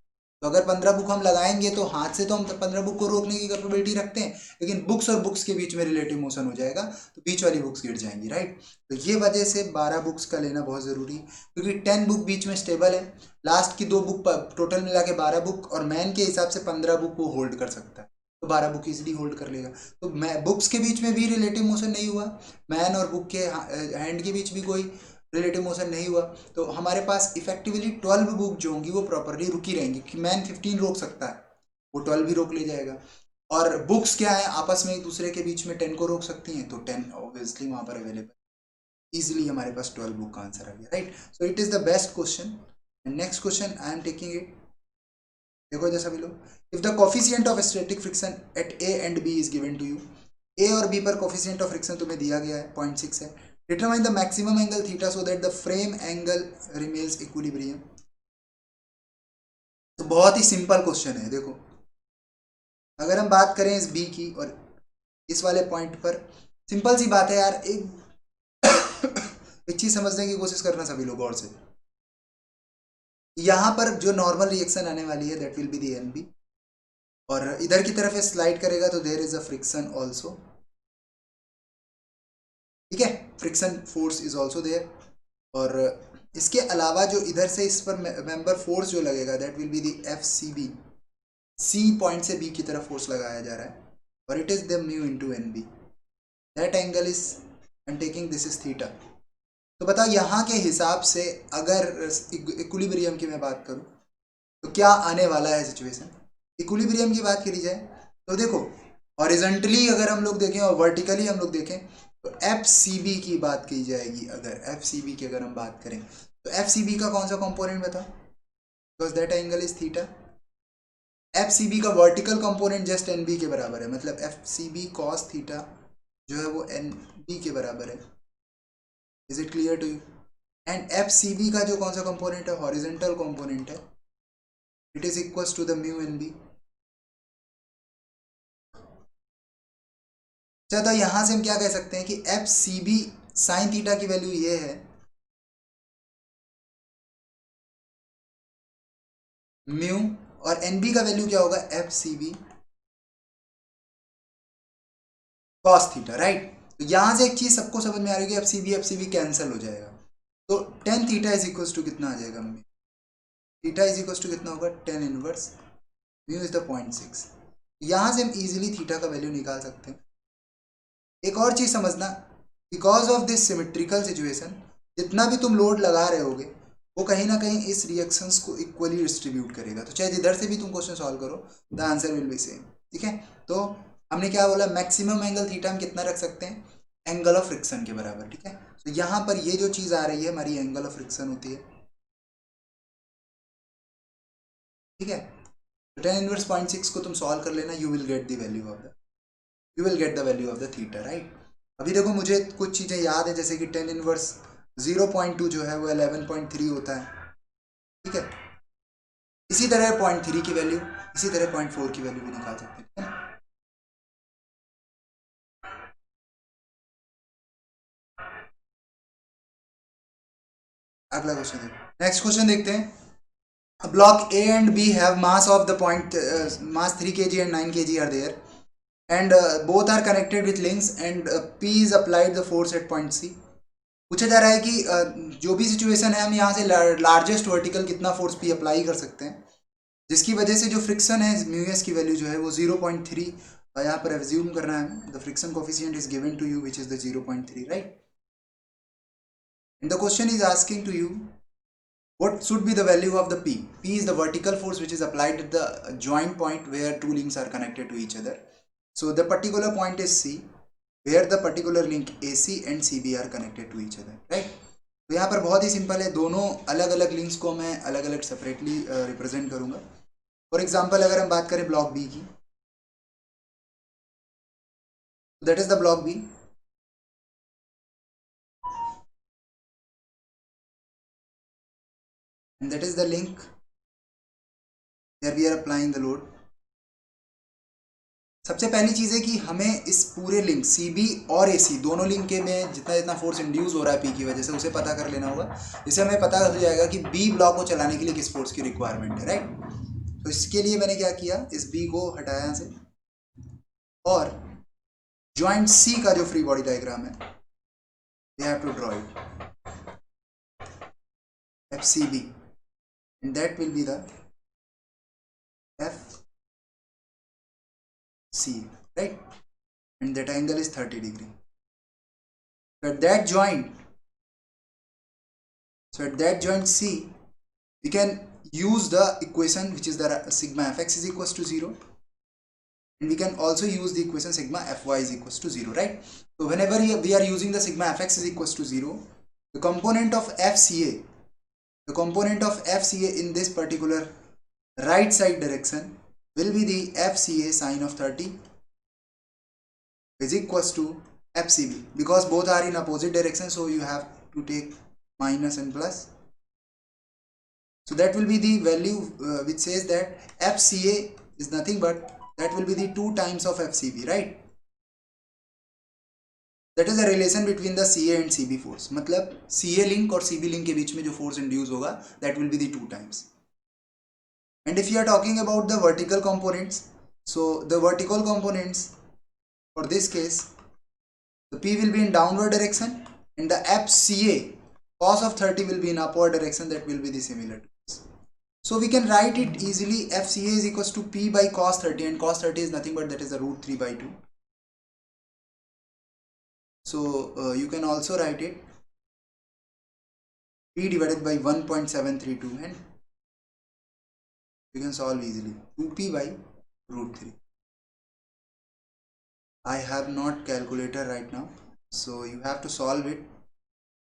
तो अगर 15 बुक हम लगाएंगे तो हाथ से तो हम 15 बुक को रोकने की कैपेबिलिटी रखते हैं, लेकिन बुक्स और बुक्स के बीच में रिलेटिव मोशन हो जाएगा तो बीच वाली बुक्स गिर जाएंगी, राइट। तो ये वजह से 12 बुक्स का लेना बहुत ज़रूरी है, क्योंकि 10 बुक बीच में स्टेबल है, लास्ट की दो बुक टोटल मिला के 12 बुक और मैन के हिसाब से 15 बुक वो होल्ड कर सकता है, तो 12 बुक इजिली होल्ड कर लेगा। तो मैं बुक्स के बीच में भी रिलेटिव मोशन नहीं हुआ, मैन और बुक के हैंड के बीच भी कोई रिलेटिव मोशन नहीं हुआ, तो हमारे पास इफेक्टिवली 12 बुक जो होंगी वो प्रॉपरली रुकी रहेंगी कि मैन 15 रोक सकता है, वो 12 भी रोक ले जाएगा। और बुक्स क्या है आपस में एक दूसरे के बीच में 10 को रोक सकती हैं, तो 10 ऑब्वियसली वहाँ पर अवेलेबल, इजिली हमारे पास 12 बुक का आंसर आ गया, right. So it is the best question. And next question I am taking it, देखो जैसा भी लो, if the coefficient of static friction at A and B is given to you, A और B पर coefficient of friction तुम्हें दिया गया है 0.6 है, determine the maximum angle theta so that the frame angle remains equilibrium. तो बहुत ही सिंपल क्वेश्चन है, देखो अगर हम बात करें इस बी की और इस वाले पॉइंट पर, सिंपल सी बात है यार, एक चीज समझने की कोशिश करना सभी लोग गौर से। यहाँ पर जो नॉर्मल रिएक्शन आने वाली है that will be the N B, और इधर की तरफ स्लाइड करेगा तो there is a friction also, ठीक है, friction force is also there. और इसके अलावा जो इधर से इस पर मेंबर फोर्स जो लगेगा that will be the F C B, C point से बी की तरफ फोर्स लगाया जा रहा है और it is the mu into N B, that angle is I am taking this is theta. तो बताओ यहाँ के हिसाब से अगर इक्विलिब्रियम की मैं बात करूँ तो क्या आने वाला है सिचुएशन, इक्विलिब्रियम की बात करी जाए तो देखो हॉरिजॉन्टली अगर हम लोग देखें और वर्टिकली हम लोग देखें तो एफ सी बी की बात की जाएगी, अगर एफ सी बी की अगर हम बात करें तो एफ सी बी का कौन सा कंपोनेंट बताओ, because that angle is theta. F C B का vertical component just N B के बराबर है, मतलब F C B cos theta जो है वो एन बी के बराबर है, is it clear to you. And F C B का जो कौन सा कंपोनेंट है, हॉरिजेंटल कंपोनेंट है, it is equals to the mu N B. अच्छा तो यहाँ से हम क्या कह सकते हैं कि F C B sine theta की वैल्यू ये है, म्यू, और एन बी का वैल्यू क्या होगा, F C B cos theta, right. तो यहाँ से एक चीज सबको समझ में आ रही है, एफ सी बी कैंसिल हो जाएगा, तो tan theta is equals to कितना आ जाएगा, थीटा इज इक्वल्स टू कितना होगा, tan inverse mu is the 0.6। यहाँ से हम इजीली थीटा का वैल्यू निकाल सकते हैं। एक और चीज समझना, because of this symmetrical situation जितना भी तुम लोड लगा रहे होगे वो कहीं ना कहीं इस रिएक्शंस को इक्वली डिस्ट्रीब्यूट करेगा। तो चाहे जिधर से भी तुम क्वेश्चन सॉल्व करो the answer will B same. ठीक है, तो हमने क्या बोला, मैक्सिमम एंगल थीटा हम कितना रख सकते हैं, एंगल ऑफ फ्रिक्शन के बराबर। ठीक है, तो यहाँ पर ये जो चीज आ रही है हमारी एंगल ऑफ फ्रिक्शन होती है। ठीक है, तो tan इनवर्स 0.6 को तुम सॉल्व कर लेना, you will get the value of the, you will get the value of the theta, right. अभी देखो मुझे कुछ चीज़ें याद है, जैसे कि tan इनवर्स 0.2 जो है वो 11.3 होता है। ठीक है, इसी तरह 0.3 की वैल्यू, इसी तरह 0.4 की वैल्यू भी निकाल सकते हैं। ठीक है ना? अगला क्वेश्चन देखो, नेक्स्ट क्वेश्चन देखते हैं। Block A and B have mass of the point mass 3 kg and 9 kg are there and both are connected with links and P is applied the force at point C। पूछा जा रहा है कि जो भी situation है हम यहाँ से लार्जेस्ट वर्टिकल कितना फोर्स पी अप्लाई कर सकते हैं, जिसकी वजह से जो फ्रिक्शन है म्यू एस की वैल्यू जो है वो 0.3 यहाँ पर एज्यूम करना है। The friction coefficient is given to you which is the 0.3, right. And the question is asking to you what should be the value of the P? P is the vertical force which is applied at the joint point where two links are connected to each other. So the particular point is C, where the particular link AC and CB are connected to each other, right? तो यहाँ पर बहुत ही simple है, दोनों अलग अलग links को मैं अलग अलग सेपरेटली रिप्रेजेंट करूँगा। फॉर एग्जाम्पल अगर हम बात करें ब्लॉक बी की, that is the block B. And that is the link where we are applying the load। सबसे पहली चीज़ है कि हमें इस पूरे लिंक CB और AC दोनों लिंक के में जितना जितना फोर्स इंड्यूस हो रहा है P की वजह से उसे पता कर लेना होगा। इससे हमें पता हो जाएगा कि B ब्लॉक को चलाने के लिए किस फोर्स की रिक्वायरमेंट है, राइट। तो इसके लिए मैंने क्या किया, इस B को हटाया यहाँ से और ज्वाइंट C का जो फ्री बॉडी डायग्राम है we have to draw it FCB and that will be the FC, right, and that angle is 30 degree. So at that joint C we can use the equation which is the sigma fx is equals to 0, and we can also use the equation sigma fy is equals to 0, right. So whenever we are using the sigma fx is equals to 0, the component of FCA in this particular right side direction will be the FCA sine of 30 is equals to FCB, because both are in opposite direction, so you have to take minus and plus. So that will be the value which says that FCA is nothing but that will be the 2 times of FCB, right. That is a relation between the CA and CB force, मतलब CA link और CB link के बीच में जो force induce होगा that will be the 2 times. And if you are talking about the vertical components, so the vertical components for this case, the P will be in downward direction and the FCA cos of 30 will be in upward direction, that will be the similar to this. So we can write it easily, FCA is equals to P by cos 30, and cos 30 is nothing but that is the root 3 by 2. So you can also write it P divided by 1.732 and you can solve easily 2P by root 3. I have not calculator right now, so you have to solve it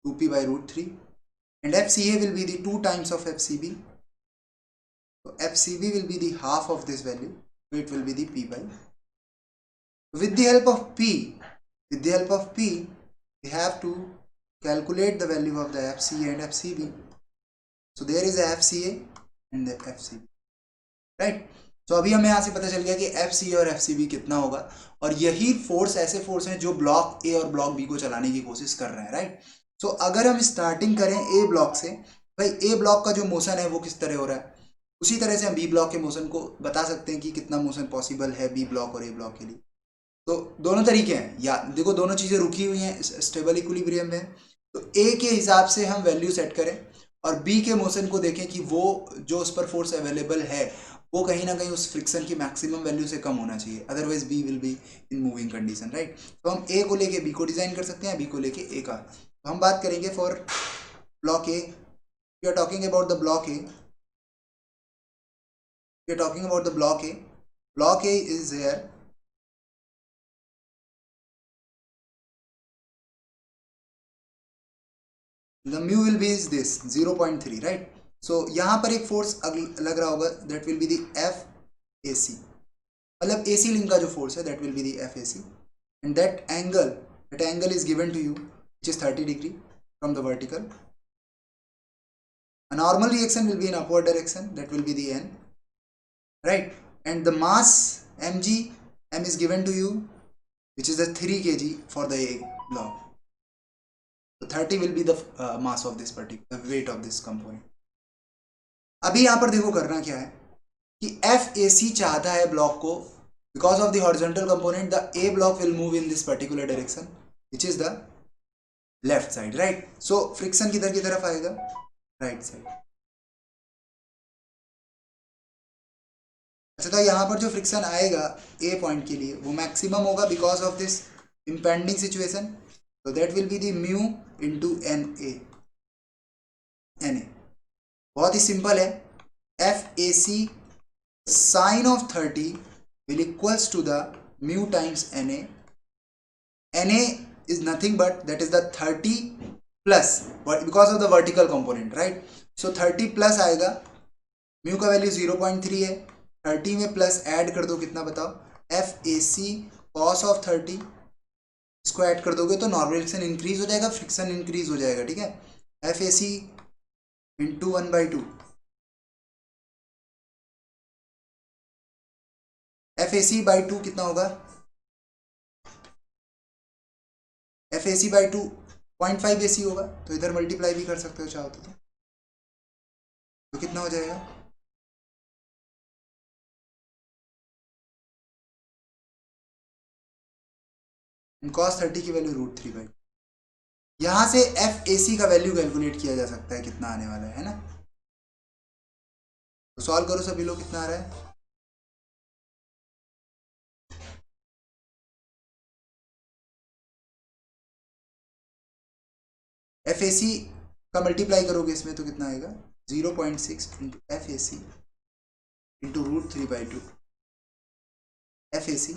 2P by root 3, and FCA will be the 2 times of FCB. So FCB will be the half of this value, so it will be the P by. With the help of P, we have to calculate the value of the FCA and FCB. So there is a FCA and the FCB, right. तो अभी हमें यहाँ से पता चल गया कि FCA और FCB कितना होगा, और यही फोर्स ऐसे फोर्स हैं जो ब्लॉक ए और ब्लॉक बी को चलाने की कोशिश कर रहे हैं, राइट। सो अगर हम स्टार्टिंग करें ए ब्लॉक से, भाई ए ब्लॉक का जो मोशन है वो किस तरह हो रहा है, उसी तरह से हम बी ब्लॉक के मोशन को बता सकते हैं कि कितना मोशन पॉसिबल है बी ब्लॉक और ए ब्लॉक के लिए। तो दोनों तरीके हैं, या देखो दोनों चीज़ें रुकी हुई हैं, स्टेबल इक्विलिब्रियम में, तो ए के हिसाब से हम वैल्यू सेट करें और बी के मोशन को देखें कि वो जो उस पर फोर्स अवेलेबल है वो कहीं ना कहीं उस फ्रिक्शन की मैक्सिमम वैल्यू से कम होना चाहिए, otherwise B will be in moving condition, right. तो हम ए को लेके बी को डिजाइन कर सकते हैं, बी को लेके ए का। तो हम बात करेंगे for block A, we are talking about the block A, we are talking about the block A. Block A is here. The mu will be is this 0.3, right? So यहाँ पर एक फोर्स लग रहा होगा, that will be the FAC, मतलब AC link का जो force है that will be the FAC, and that angle is given to you which is 30 degree from the vertical. A normal reaction will be in upward direction, that will be the N, right? And the mass mg, m is given to you which is the 3 kg for the A block. So 30 will be the mass of this particular weight of this component. अभी यहाँ पर देखो करना क्या है कि FAC चाहता है ब्लॉक को, because of the horizontal component the A block will move in this particular direction which is the left side, right? So friction किधर की तरफ आएगा, right side. अच्छा, तो यहाँ पर जो फ्रिक्शन आएगा ए पॉइंट के लिए वो मैक्सिमम होगा because of this impending situation, तो that will be the mu into N A. बहुत ही सिंपल है, F A C sine of 30 will equals to the mu times N A. N A is nothing but that is the 30 plus because of the vertical component, right. So 30 plus आएगा, mu का value 0.3 है, 30 में plus add कर दो कितना बताओ, F A C cos of 30, इसको add कर दोगे तो नॉर्मलाइजेशन इंक्रीज हो जाएगा, फ्रिक्शन इंक्रीज हो जाएगा, ठीक है। F A C into 1/2, F A C by 2 कितना होगा, एफ ए सी बाई 2 0.5 ए सी होगा, तो इधर मल्टीप्लाई भी कर सकते हो चाहो तो कितना हो जाएगा, cos 30 की वैल्यू √3/, यहां से एफ ए सी का वैल्यू कैलकुलेट किया जा सकता है कितना आने वाला है ना। तो सॉल्व करो सभी लोग, कितना आ रहा है, एफ ए सी का मल्टीप्लाई करोगे इसमें तो कितना आएगा, 0.6 into F A C into √3/2 F A C,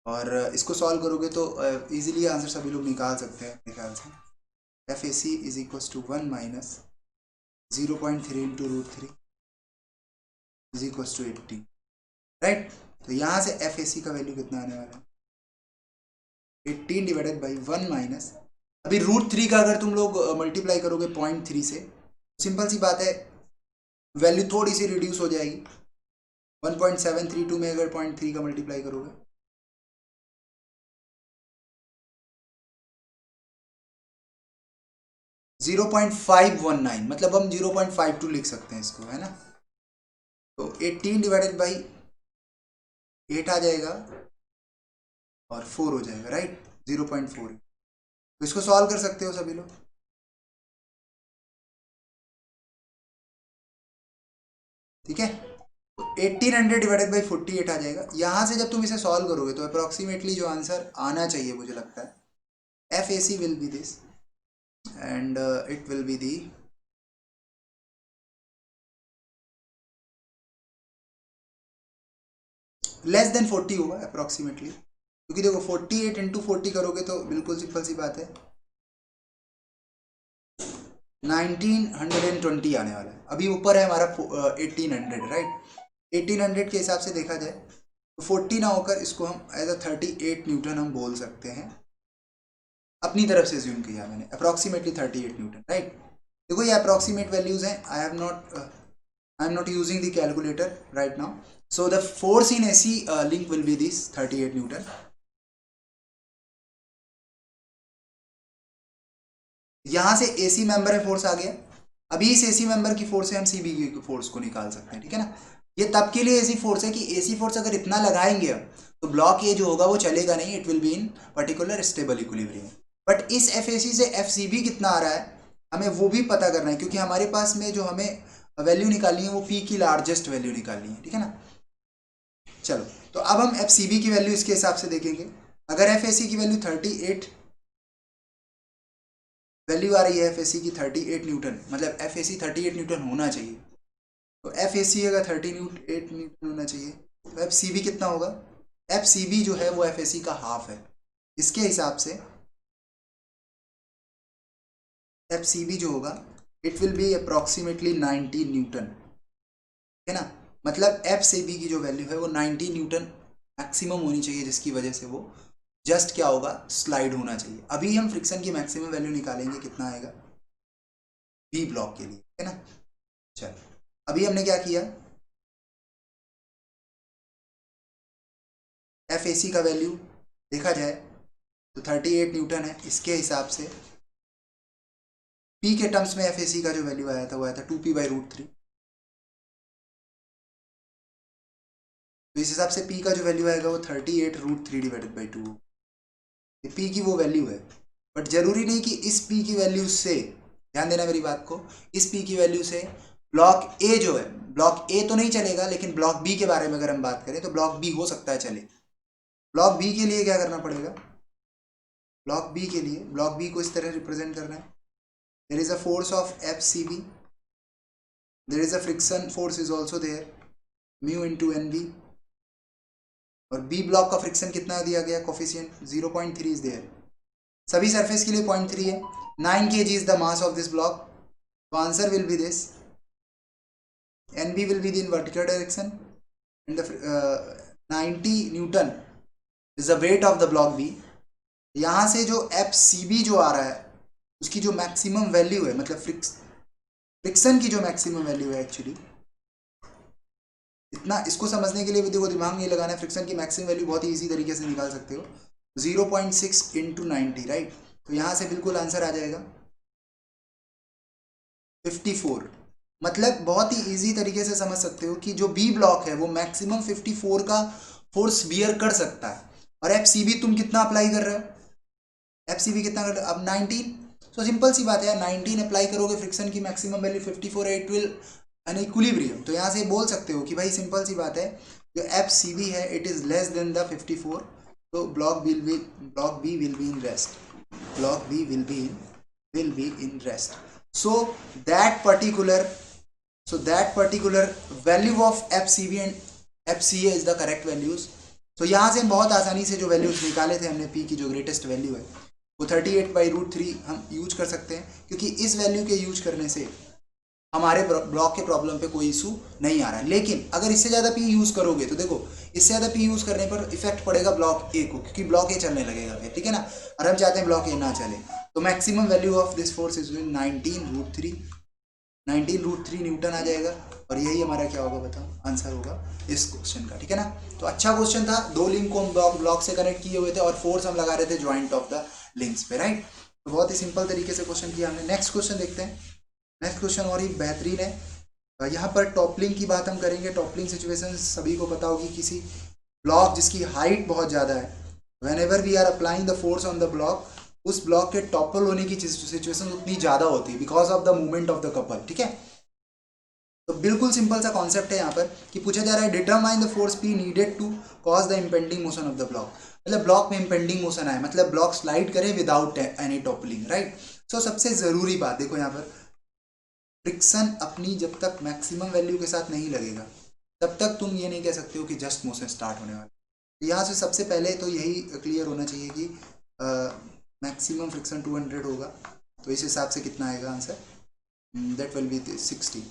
और इसको सॉल्व करोगे तो इजीली आंसर सभी लोग निकाल सकते हैं मेरे ख्याल से। F A C is equals to 1 minus 0.3 into √3 is equals to 80, right. तो यहाँ से एफ ए सी का वैल्यू कितना आने वाला है, 18 डिवाइडेड बाई 1 माइनस, अभी √3 का अगर तुम लोग मल्टीप्लाई करोगे 0.3 से, सिंपल सी बात है वैल्यू थोड़ी सी रिड्यूस हो जाएगी, 1.732 में अगर 0.3 का मल्टीप्लाई करोगे 0.519, मतलब हम 0.52 लिख सकते हैं इसको, है ना। तो 18 डिवाइडेड बाई 8 आ जाएगा और 4 हो जाएगा, राइट, 0.4। तो इसको सॉल्व कर सकते हो सभी लोग, ठीक है। तो 1800 डिवाइडेड बाई 48 आ जाएगा, यहां से जब तुम इसे सॉल्व करोगे तो अप्रोक्सीमेटली जो आंसर आना चाहिए मुझे लगता है F A C will be this and it will be the less than 40 होगा अप्रोक्सीमेटली, क्योंकि देखो 48 इंटू 40 करोगे तो बिल्कुल सिंपल सी बात है 1920 आने वाला है। अभी ऊपर है हमारा 1800, राइट। 1800 के हिसाब से देखा जाए तो 40 ना होकर इसको हम एज अ 38 न्यूटन हम बोल सकते हैं, अपनी तरफ से ज्यूम किया मैंने, अप्रोक्सीमेटली 38 न्यूटन, राइट। देखो ये अप्रोक्सीमेट वैल्यूज हैं, आई am not using the calculator right now, so the force in AC link will be this 38 Newton. यहां से एसी मेंबर है, फोर्स आ गया, अभी इस एसी मेंबर की फोर्स से हम सीबी की फोर्स को निकाल सकते हैं, ठीक है ना। ये तब के लिए एसी फोर्स है कि एसी फोर्स अगर इतना लगाएंगे तो ब्लॉक ए जो होगा वो चलेगा नहीं, it will be in particular stable equilibrium. But इस एफ ए सी से एफ सी बी कितना आ रहा है, हमें वो भी पता करना है, क्योंकि हमारे पास में जो हमें वैल्यू निकालनी है वो पी की लार्जेस्ट वैल्यू निकालनी है, ठीक है ना। चलो, तो अब हम एफ सी बी की वैल्यू इसके हिसाब से देखेंगे। अगर एफ ए सी की वैल्यू 38 वैल्यू आ रही है, एफ ए सी की 38 न्यूटन, मतलब एफ ए सी 38 न्यूटन होना चाहिए। तो एफ ए सी अगर 38 न्यूटन होना चाहिए, तो एफ सी बी कितना होगा? एफ सी बी जो है वो एफ ए सी का हाफ है। इसके हिसाब से एफ सी बी जो होगा, it will B approximately 90 Newton, है ना। मतलब एफ सी बी की जो वैल्यू है वो 90 न्यूटन मैक्सिमम होनी चाहिए, जिसकी वजह से वो जस्ट क्या होगा, स्लाइड होना चाहिए। अभी हम फ्रिक्शन की मैक्सिमम वैल्यू निकालेंगे, कितना आएगा बी ब्लॉक के लिए, है ना। चलो, अभी हमने क्या किया, एफ ए सी का वैल्यू देखा जाए तो 38 न्यूटन है। इसके हिसाब से पी के टर्म्स में एफ ए सी का जो वैल्यू आया था वो आया था 2p/√3। तो इस हिसाब से पी का जो वैल्यू आएगा वो 38√3/2। ये पी की वो वैल्यू है। बट जरूरी नहीं कि इस पी की वैल्यू से, ध्यान देना मेरी बात को, इस पी की वैल्यू से ब्लॉक ए जो है, ब्लॉक ए तो नहीं चलेगा, लेकिन ब्लॉक बी के बारे में अगर हम बात करें तो ब्लॉक बी हो सकता है चले। ब्लॉक बी के लिए क्या करना पड़ेगा, ब्लॉक बी के लिए, ब्लॉक बी को इस तरह रिप्रेजेंट करना है। There is a force of F C B, there is a friction force is also there, mu into N B. और बी ब्लॉक का फ्रिक्शन कितना दिया गया, कोफिशिएंट 0.3 इज देयर। सभी सरफेस के लिए 0.3 है। 9 kg is the mass of this block. तो answer will be this, N B will be the in vertical direction and the 90 newton is the weight of the block B. यहाँ से जो F C B जो आ रहा है उसकी जो maximum value है, मतलब फ्रिक्शन की जो मैक्सिमम वैल्यू है एक्चुअली, इतना इसको समझने के लिए भी देखो दिमाग नहीं लगाना है। फ्रिक्शन की मैक्सिमम वैल्यू बहुत ही ईजी तरीके से निकाल सकते हो, 0.6 इंटू 90, राइट। तो यहाँ से बिल्कुल आंसर आ जाएगा 54। मतलब बहुत ही इजी तरीके से समझ सकते हो कि जो बी ब्लॉक है वो मैक्सिमम 54 का फोर्स बियर कर सकता है। और एफ सी बी तुम कितना अप्लाई कर रहे हो, एफ सी बी कितना कर रहे हो अब 19। सो सिंपल सी बात है यार, 19 अप्लाई करोगे, फ्रिक्शन की मैक्सिमम वैल्यू 54 है, इट विल एन इक्विलिब्रियम। तो यहाँ से बोल सकते हो कि भाई सिंपल सी बात है, जो एफ सी बी है it is less than the 54। तो block B will be in rest, block B will be in rest. so that particular that particular value of FCB and FCA is the correct values। तो यहाँ से हम बहुत आसानी से जो values निकाले थे हमने, पी की जो ग्रेटेस्ट वैल्यू है वो 38/√3 हम यूज कर सकते हैं, क्योंकि इस वैल्यू के यूज करने से हमारे ब्लॉक के प्रॉब्लम पे कोई इशू नहीं आ रहा है। लेकिन अगर इससे ज़्यादा पी यूज़ करोगे तो देखो, इससे ज़्यादा पी यूज़ करने पर इफेक्ट पड़ेगा ब्लॉक ए को, क्योंकि ब्लॉक ए चलने लगेगा फिर, ठीक है ना। और हम चाहते हैं ब्लॉक ए ना चले। तो maximum value of this force is 19√3, 19√3 newton आ जाएगा। और यही हमारा क्या होगा बताओ, आंसर होगा इस क्वेश्चन का, ठीक है ना। तो अच्छा क्वेश्चन था, दो लिंक को हम ब्लॉक से कनेक्ट किए हुए थे और फोर्स हम लगा रहे थे ज्वाइंट ऑफ द लिंक्स पे, राइट। तो बहुत ही सिंपल तरीके से क्वेश्चन किया हमने। नेक्स्ट क्वेश्चन देखते हैं। नेक्स्ट क्वेश्चन और ही बेहतरीन है। यहाँ पर टॉपलिंग की बात हम करेंगे। टॉपलिंग सिचुएशन सभी को पता होगी, किसी ब्लॉक जिसकी हाइट बहुत ज़्यादा है, whenever we are applying the force on the block, उस ब्लॉक के टॉपल होने की सिचुएशन उतनी ज़्यादा होती है because of the movement of the couple, ठीक है। तो बिल्कुल सिंपल सा कॉन्सेप्ट है यहाँ पर कि पूछा जा रहा है determine the force P needed to cause the impending motion of the block. मतलब ब्लॉक में इम्पेंडिंग मोशन आए, मतलब ब्लॉक स्लाइड करे without any toppling, right. So सबसे ज़रूरी बात देखो यहाँ पर, फ्रिक्शन अपनी जब तक मैक्सिमम वैल्यू के साथ नहीं लगेगा तब तक तुम ये नहीं कह सकते हो कि जस्ट मोशन स्टार्ट होने वाला। तो यहाँ से सबसे पहले तो यही क्लियर होना चाहिए कि मैक्सिमम फ्रिक्शन 200 होगा। तो इस हिसाब से कितना आएगा answer, that will B 60,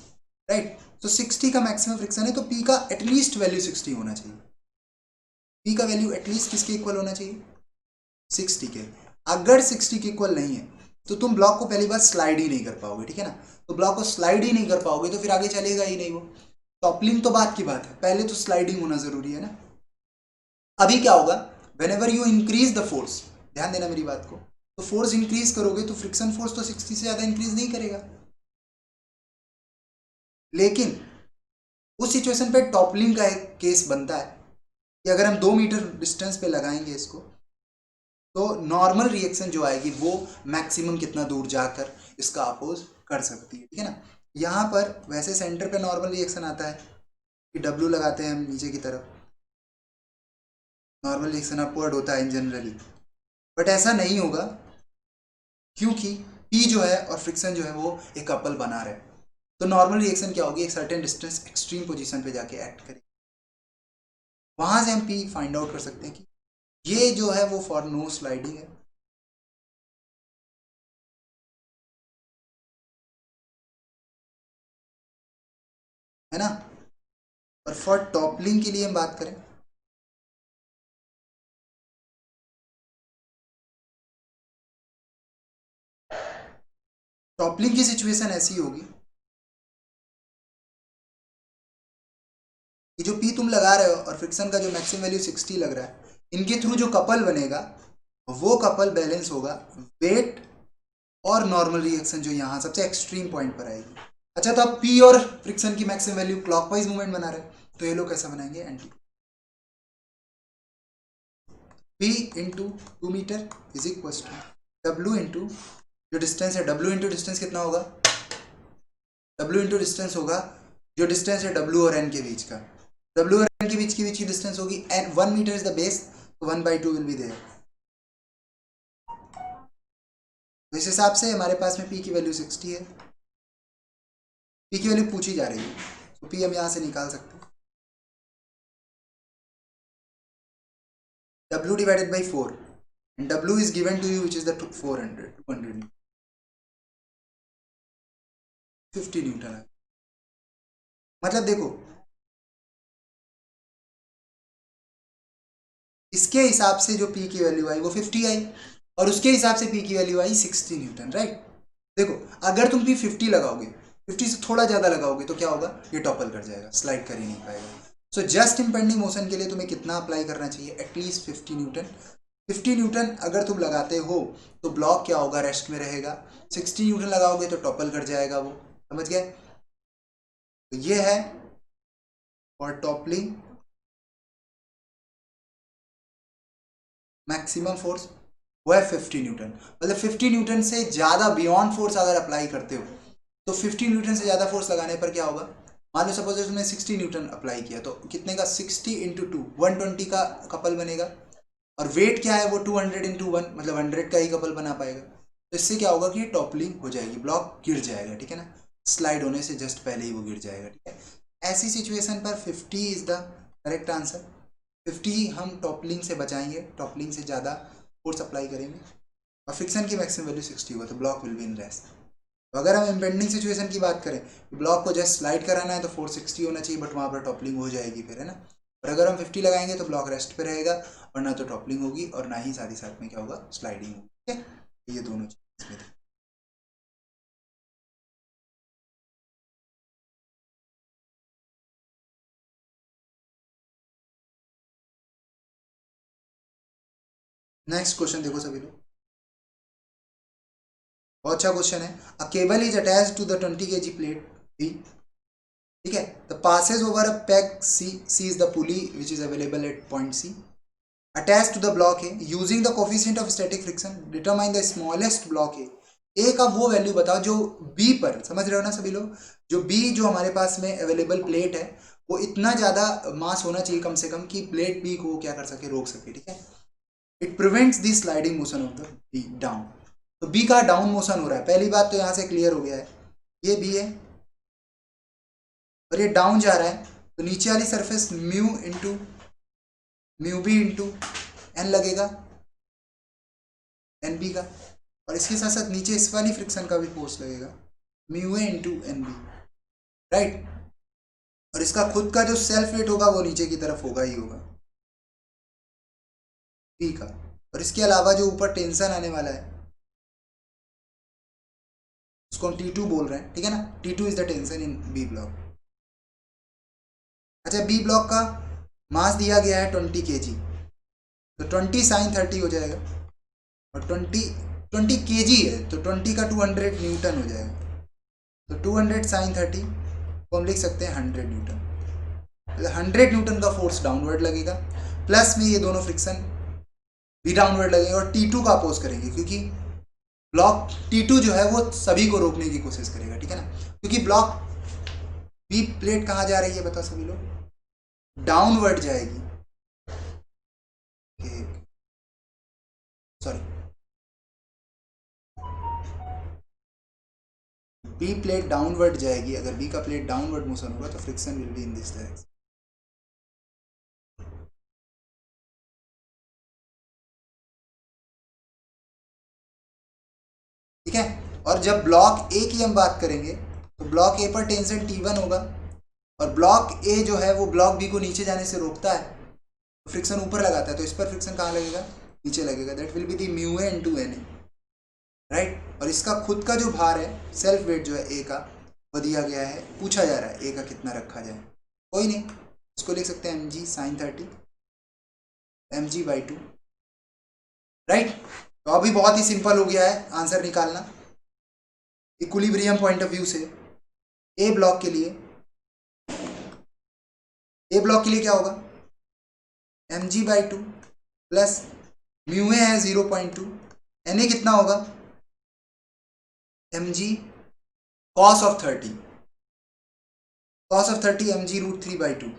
right. तो 60 का मैक्सिमम फ्रिक्शन है, तो पी का एटलीस्ट वैल्यू 60 होना चाहिए। पी का वैल्यू एटलीस्ट किसके इक्वल होना चाहिए, 60 के। अगर 60 के इक्वल नहीं है तो तुम ब्लॉक को पहली बार स्लाइड ही नहीं कर पाओगे, ठीक है ना। तो ब्लॉक को स्लाइड ही नहीं कर पाओगे तो फिर आगे चलेगा ही नहीं वो। टॉपलिंग तो बात की बात है, पहले तो स्लाइडिंग होना जरूरी है ना। अभी क्या होगा, when ever you increase the force, ध्यान देना मेरी बात को, तो फोर्स इंक्रीज करोगे तो फ्रिक्शन फोर्स तो 60 से ज्यादा इंक्रीज नहीं करेगा। लेकिन उस सिचुएशन पे टॉपलिंग का एक केस बनता है कि अगर हम 2 मीटर डिस्टेंस पे लगाएंगे इसको, तो नॉर्मल रिएक्शन जो आएगी वो मैक्सिमम कितना दूर जाकर इसका अपोज कर सकती है, ठीक है ना। यहाँ पर वैसे सेंटर पे नॉर्मल रिएक्शन आता है कि W लगाते हैं हम नीचे की तरफ, नॉर्मल रिएक्शन अपवर्ड होता है इन जनरली, बट ऐसा नहीं होगा क्योंकि P जो है और फ्रिक्शन जो है वो एक कपल बना रहे हैं। तो नॉर्मल रिएक्शन क्या होगी, एक सर्टेन डिस्टेंस एक्सट्रीम पोजीशन पे जाके एक्ट करेगी, वहां से हम P फाइंड आउट कर सकते हैं कि ये जो है वो फॉर नो स्लाइडिंग है ना। और फॉर टॉपलिंग के लिए हम बात करें, टॉपलिंग की सिचुएशन ऐसी होगी कि जो P तुम लगा रहे हो और फ्रिक्शन का जो मैक्सिमम वैल्यू 60 लग रहा है, इनके थ्रू जो कपल बनेगा वो कपल बैलेंस होगा वेट और नॉर्मल रिएक्शन जो यहाँ सबसे एक्सट्रीम पॉइंट पर आएगी। अच्छा, तो अब P और फ्रिक्शन की मैक्सिमम वैल्यू क्लॉकवाइज मूवमेंट बना रहे हैं, तो ये लोग कैसा बनाएंगे, एंटी P into 2 meter is equal to W into जो डिस्टेंस है, W इंटू डिस्टेंस कितना होगा, W इंटू डिस्टेंस होगा जो डिस्टेंस है W और N के बीच का, W और N के बीच की डिस्टेंस होगी N, 1 meter is the base, तो 1/2 विल बी देयर। तो इस हिसाब से हमारे पास में P की वैल्यू 60 है, P की वैल्यू पूछी जा रही है, तो P हम यहाँ से निकाल सकते हैं, W divided by 4 and W is given to you which is the 200 50 Newton है। मतलब देखो इसके हिसाब से जो P की वैल्यू आई वो 50 आई और उसके हिसाब से P की वैल्यू आई 60 न्यूटन, राइट। देखो अगर तुम P 50 लगाओगे, 50 से थोड़ा ज़्यादा लगाओगे तो क्या होगा, ये टॉपल कर जाएगा, स्लाइड कर ही नहीं पाएगा। सो जस्ट इम्पेंडिंग मोशन के लिए तुम्हें कितना अप्लाई करना चाहिए, एटलीस्ट 50 न्यूटन। 50 न्यूटन अगर तुम लगाते हो तो ब्लॉक क्या होगा, रेस्ट में रहेगा। 60 न्यूटन लगाओगे तो टॉपल कर जाएगा वो, समझ गए। तो ये है फॉर टॉपलिंग मैक्सिमम फोर्स वो है 50 न्यूटन। मतलब 50 न्यूटन से ज़्यादा बियॉन्ड फोर्स अगर अप्लाई करते हो तो 50 न्यूटन से ज़्यादा फोर्स लगाने पर क्या होगा, मान लो सपोज तुमने 60 न्यूटन अप्लाई किया तो कितने का, 60 इंटू 2 120 का कपल बनेगा, और वेट क्या है वो 200 इंटू 1 मतलब 100 का ही कपल बना पाएगा। तो इससे क्या होगा कि टॉपलिंग हो जाएगी, ब्लॉक गिर जाएगा, ठीक है ना, स्लाइड होने से जस्ट पहले ही वो गिर जाएगा, ठीक है। ऐसी सिचुएशन पर 50 इज द करेक्ट आंसर। 50 हम टॉपलिंग से बचाएंगे, टॉपलिंग से ज़्यादा फोर्स अप्लाई करेंगे और फ्रिक्शन की मैक्सिमम वैल्यू 60 होगा, तो block will be in rest. तो अगर हम इम्पेंडिंग सिचुएशन की बात करें, ब्लॉक को जस्ट स्लाइड कराना है तो फोर्स 60 होना चाहिए, बट वहाँ पर टॉपलिंग हो जाएगी फिर, है ना। और अगर हम 50 लगाएंगे तो ब्लॉक रेस्ट पे रहेगा और ना तो टॉपलिंग होगी और ना ही साथ में क्या होगा, स्लाइडिंग होगी, ठीक है। ये दोनों चीज़ इसमें थी। नेक्स्ट क्वेश्चन देखो सभी लोग, बहुत अच्छा क्वेश्चन है। A cable is attached to the 20 kg plate B, ठीक है, the passes over a peg C is the pulley which is available at point C attached to the block A using the coefficient of static friction determine the smallest block A का वो value बताओ जो B पर, समझ रहे हो ना सभी लोग, जो B जो हमारे पास में अवेलेबल प्लेट है वो इतना ज़्यादा मास होना चाहिए कम से कम कि प्लेट B को क्या कर सके, रोक सके, ठीक है। It prevents the sliding motion of the B down. तो B का डाउन मोशन हो रहा है, पहली बात तो यहाँ से क्लियर हो गया है, ये B है और ये डाउन जा रहा है, तो नीचे वाली surface mu B into N लगेगा, एन बी का, और इसके साथ साथ नीचे इस वाली फ्रिक्शन का भी फोर्स लगेगा, mu A into N B, right. और इसका खुद का जो सेल्फ वेट होगा वो नीचे की तरफ होगा ही होगा बी का, और इसके अलावा जो ऊपर टेंशन आने वाला है उसको हम T2 बोल रहे हैं, ठीक है ना, T2 is the tension in B block. अच्छा, बी ब्लॉक का मास दिया गया है 20 kg, तो 20 साइन 30 हो जाएगा, और 20 kg है तो 20 का 200 न्यूटन हो जाएगा, तो 200 साइन 30 को हम लिख सकते हैं 100 न्यूटन। 100 न्यूटन का फोर्स डाउनवर्ड लगेगा, प्लस में ये दोनों फ्रिक्शन भी डाउनवर्ड लगेगा और T2 का अपोज करेंगे, क्योंकि ब्लॉक T2 जो है वो सभी को रोकने की कोशिश करेगा, ठीक है ना, क्योंकि ब्लॉक बी प्लेट कहाँ जा रही है बताओ सभी लोग, डाउनवर्ड जाएगी, सॉरी, बी प्लेट डाउनवर्ड जाएगी, अगर बी का प्लेट डाउनवर्ड मोशन होगा तो friction will be in this direction, ठीक है। और जब ब्लॉक ए की हम बात करेंगे तो ब्लॉक ए पर टेंशन T1 होगा, और ब्लॉक ए जो है वो ब्लॉक बी को नीचे जाने से रोकता है, तो फ्रिक्शन ऊपर लगाता है, तो इस पर फ्रिक्शन कहाँ लगेगा, नीचे लगेगा, that will be the mu A into N A, right. और इसका खुद का जो भार है, सेल्फ वेट जो है ए का, वो दिया गया है, पूछा जा रहा है ए का कितना रखा जाए, कोई नहीं, इसको लिख सकते हैं mg sin 30 mg/2, राइट। तो अभी बहुत ही सिंपल हो गया है आंसर निकालना इक्विलिब्रियम पॉइंट ऑफ व्यू से। ए ब्लॉक के लिए, ए ब्लॉक के लिए क्या होगा, mg/2 प्लस म्यू ए है 0.2, एन ए कितना होगा, mg cos of 30, cos of 30 mg√3/2,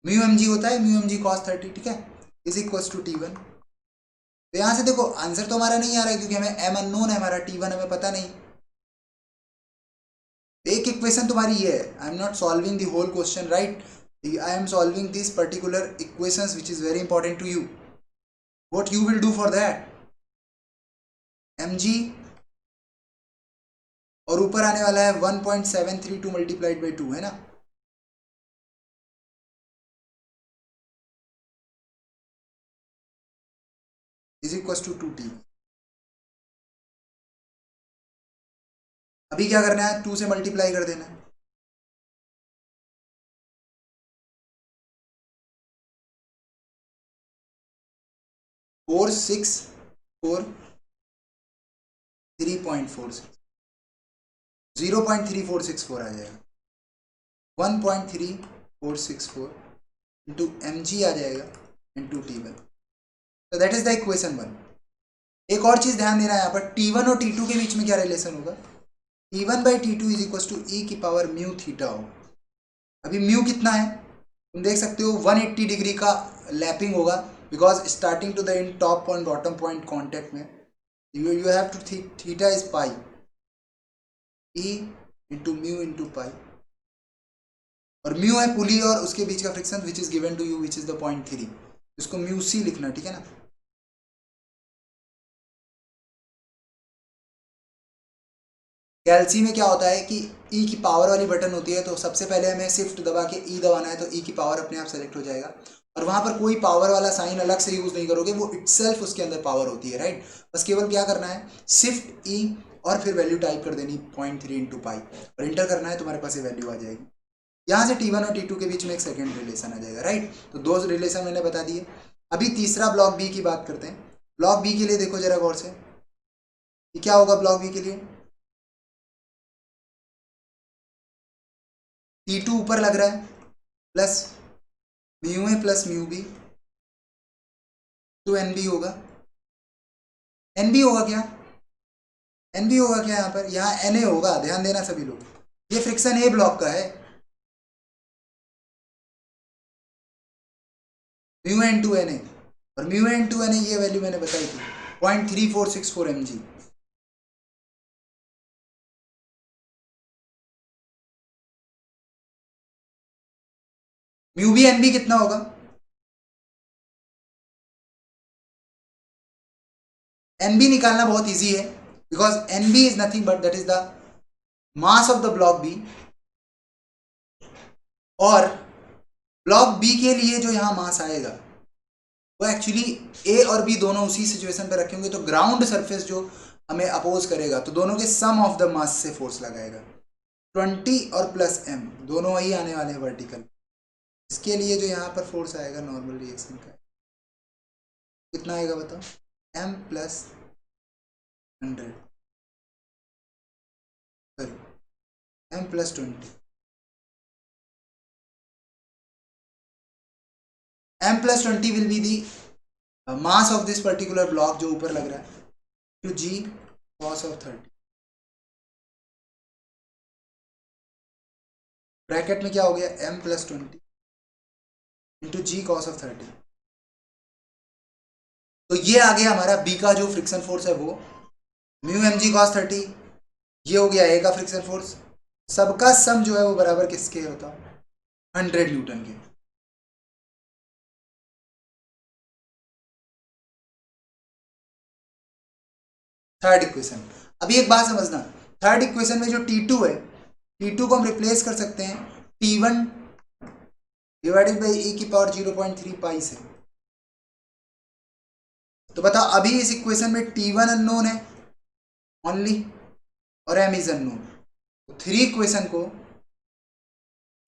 mu M G होता है म्यू एम जी cos 30, ठीक है, इज इक्वल टू T1। तो यहां से देखो आंसर तो हमारा नहीं आ रहा है क्योंकि हमें m अननोन है, हमारा T1 हमें पता नहीं। एक इक्वेशन तुम्हारी ये है, I am not solving the whole question, right, I am solving this particular equations which is very important to you. What you will do for that, mg और ऊपर आने वाला है 1.732 मल्टीप्लाइड बाई 2, है ना, इज इक्वल टू 2T। अभी क्या करना है, 2 से मल्टीप्लाई कर देना है, 464 3.46 0.3464 आ जाएगा, 1.3464 इंटू एम जी आ जाएगा इंटू T1, तो दैट इज द इक्वेशन 1। एक और चीज ध्यान देना है यहाँ पर, T1 और T2 के बीच में क्या रिलेशन होगा, T1/T2 इज इक्वल टू ई की पावर म्यू थीटा होगा। अभी म्यू कितना है तुम देख सकते हो, 180 डिग्री का लैपिंग होगा, because starting to the in top point bottom point contact में, you have to theta is pi, e into mu into pi, और म्यू है पुली और उसके बीच का friction which is given to you which is the 0.3, इसको mu C लिखना, ठीक है ना। कैल्सी में क्या होता है कि ई की पावर वाली बटन होती है, तो सबसे पहले हमें शिफ्ट दबा के ई दबाना है, तो ई की पावर अपने आप सेलेक्ट हो जाएगा, और वहां पर कोई पावर वाला साइन अलग से यूज नहीं करोगे, वो इटसेल्फ उसके अंदर पावर होती है, राइट। बस केवल क्या करना है, शिफ्ट ई और फिर वैल्यू टाइप कर देनी 0.3 इंटू पाई, और इंटर करना है, तुम्हारे पास ये वैल्यू आ जाएगी। यहाँ से T1 और T2 के बीच में एक सेकेंड रिलेशन आ जाएगा, राइट। तो दो रिलेशन मैंने बता दिए। अभी तीसरा ब्लॉक बी की बात करते हैं। ब्लॉक बी के लिए देखो जरा गौर से, ये क्या होगा ब्लॉक बी के लिए, T2 ऊपर लग रहा है plus mu A plus mu B, तो एन बी होगा, एन बी होगा क्या, एन बी होगा क्या, यहाँ पर यहाँ एन ए होगा, ध्यान देना सभी लोग, ये फ्रिक्शन ए ब्लॉक का है, mu N to N A, और mu N to N A ये वैल्यू मैंने बताई थी 0.3464 mg। Mu B N B कितना होगा, एन बी निकालना बहुत इजी है, because N B is nothing but that is the mass of the block B, और ब्लॉक बी के लिए जो यहाँ मास आएगा वो एक्चुअली ए और बी दोनों उसी सिचुएशन पे रखे होंगे, तो ग्राउंड सरफेस जो हमें अपोज करेगा, तो दोनों के सम ऑफ द मास से फोर्स लगाएगा, 20 और प्लस एम दोनों वही आने वाले हैं वर्टिकल। इसके लिए जो यहाँ पर फोर्स आएगा नॉर्मल रिएक्शन का कितना आएगा बताओ, M plus 100, sorry M plus 20, M plus 20 will be the mass of this particular block जो ऊपर लग रहा है, two G cos of 30, bracket में क्या हो गया m plus 20 into G cos of 30। तो ये आ गया हमारा b का जो फ्रिक्शन फोर्स है वो म्यू एम जी कॉस 30, ये हो गया a का फ्रिक्शन फोर्स, सबका सम जो है वो बराबर किसके होता है 100 न्यूटन के। थर्ड इक्वेशन, अभी एक बात समझना, थर्ड इक्वेशन में जो T2 है, T2 को हम रिप्लेस कर सकते हैं T1 डिवाइडेड बाई e की पावर 0.3 पाई से। तो बताओ अभी इस इक्वेशन में T1 अननोन है ओनली और m इज अननोन, तो थ्री इक्वेशन को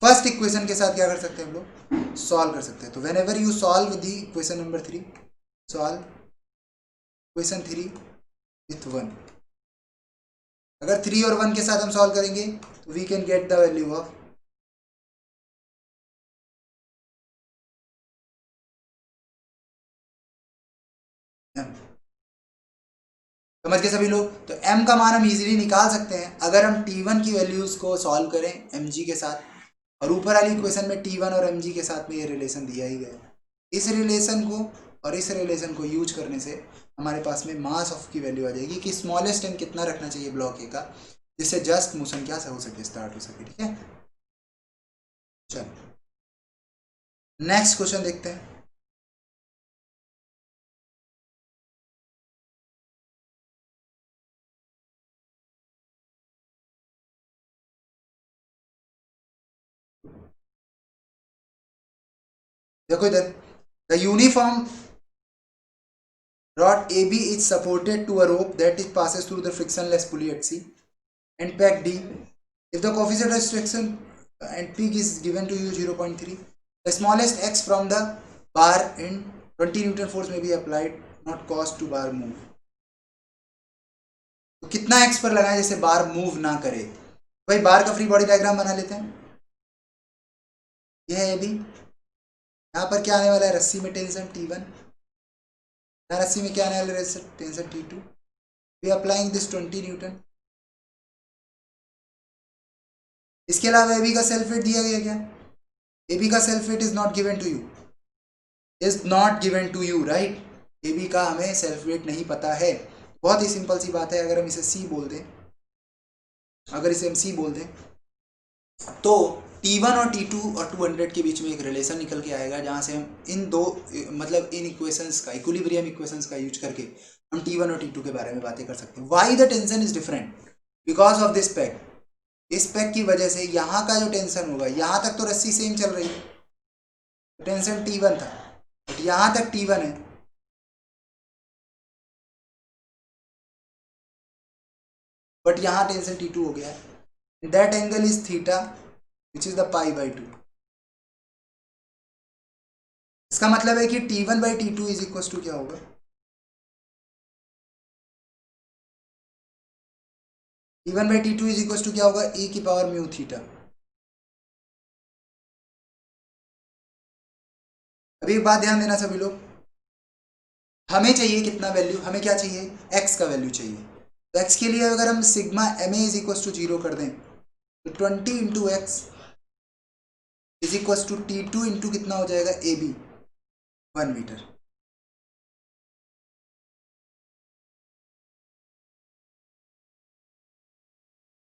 फर्स्ट इक्वेशन के साथ क्या कर सकते हैं हम लोग सॉल्व कर सकते हैं। तो when ever you solve the equation number 3, solve equation 3 with 1, अगर 3 और 1 के साथ हम सॉल्व करेंगे तो we can get the value of m। समझ गए सभी लोग? तो m का मान हम इजीली निकाल सकते हैं अगर हम T1 की वैल्यूज को सॉल्व करें mg के साथ, और ऊपर वाली इक्वेशन में T1 और mg के साथ में ये रिलेशन दिया ही गया है। इस रिलेशन को और इस रिलेशन को यूज करने से हमारे पास में मास ऑफ की वैल्यू आ जाएगी कि स्मॉलेस्ट एन कितना रखना चाहिए ब्लॉक ए का, जिससे जस्ट मोशन क्या हो सके स्टार्ट हो सके। ठीक है, चलो नेक्स्ट क्वेश्चन देखते हैं। देखो इधर, the uniform rod AB is supported to a rope that is passes through the frictionless pulley at C and peg D. If the coefficient of friction and peak is given to you 0.3, the smallest x from the bar in 20 Newton force may be applied, not cause to bar move. तो कितना x पर लगाएं जैसे बार move ना करे? भाई बार का free body diagram बना लेते हैं। यह है अभी, यहाँ पर क्या आने वाला है, रस्सी में टेंशन T1, यहाँ रस्सी में क्या आने वाला है tension T2, we applying this 20 newton. इसके अलावा एबी का सेल्फ वेट दिया गया क्या? एबी का self weight is not given to you, is not given to you right. AB का हमें सेल्फ वेट नहीं पता है। बहुत ही सिंपल सी बात है, अगर हम इसे सी बोल दें, अगर इसे हम सी बोल दें तो T1 और T2 और 200 के बीच में एक रिलेशन निकल के आएगा, जहाँ से हम इन दो मतलब इन इक्वेशंस का इक्विलिब्रियम इक्वेशंस का यूज करके हम T1 और T2 के बारे में बातें कर सकते हैं। Why the tension is different? Because of this pack, इस पैक की वजह से यहाँ का जो टेंशन होगा, यहाँ तक तो रस्सी सेम चल रही है, टेंशन T1 था, बट यहाँ तक T1 है, बट यहाँ टेंशन T2 हो गया है। That angle is theta which is the pi by 2। इसका मतलब है कि T1 by T2 is equal to क्या होगा, T1 by T2 is equal to क्या होगा, e की पावर म्यू थीटा। अभी एक बात ध्यान देना सभी लोग, हमें चाहिए कितना वैल्यू, हमें क्या चाहिए, x का वैल्यू चाहिए। तो x के लिए अगर हम sigma M A is equal to 0 कर दें तो 20 into x is equal to T2 into कितना हो जाएगा, A B 1 metre.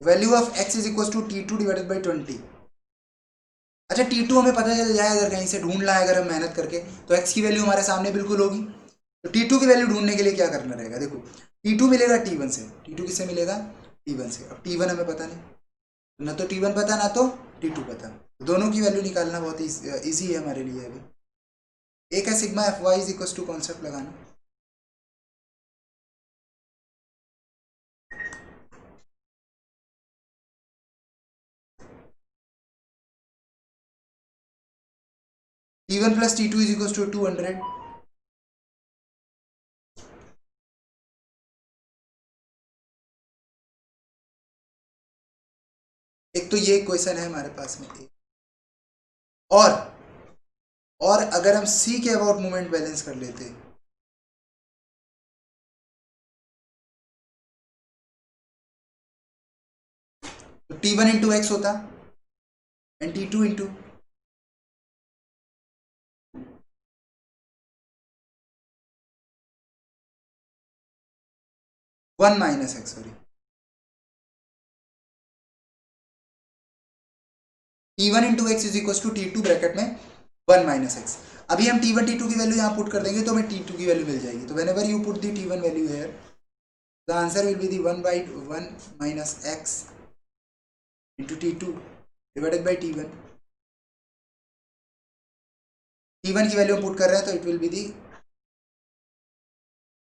Value of x is equal to T2 divided by 20। अच्छा T2 हमें पता चल जाए, अगर कहीं से ढूंढ लाए अगर हम मेहनत करके, तो x की वैल्यू हमारे सामने बिल्कुल होगी। तो T2 की वैल्यू ढूंढने के लिए क्या करना रहेगा, देखो T2 मिलेगा T1 से, T2 किससे मिलेगा, T1 से। अब T1 हमें पता नहीं, ना तो T1 पता ना तो T2 पता, दोनों की वैल्यू निकालना बहुत ईजी है हमारे लिए अभी। एक है sigma F Y is equal to concept लगाना, T1 plus T2 is equal to 200। एक तो ये क्वेश्चन है हमारे पास में और और अगर हम सी के अबाउट मोमेंट बैलेंस कर लेते T1 इंटू एक्स होता and T2 into 1 minus x, sorry T1 into x is equal to T2 bracket में 1 माइनस एक्स। अभी हम T1 T2 की वैल्यू यहाँ पुट कर देंगे तो हमें T2 की वैल्यू मिल जाएगी। तो whenever you put the T1 value here, the answer will be the 1 by 1 minus x into T2 divided by T1। T1 की वैल्यू हम पुट कर रहे हैं तो it will be the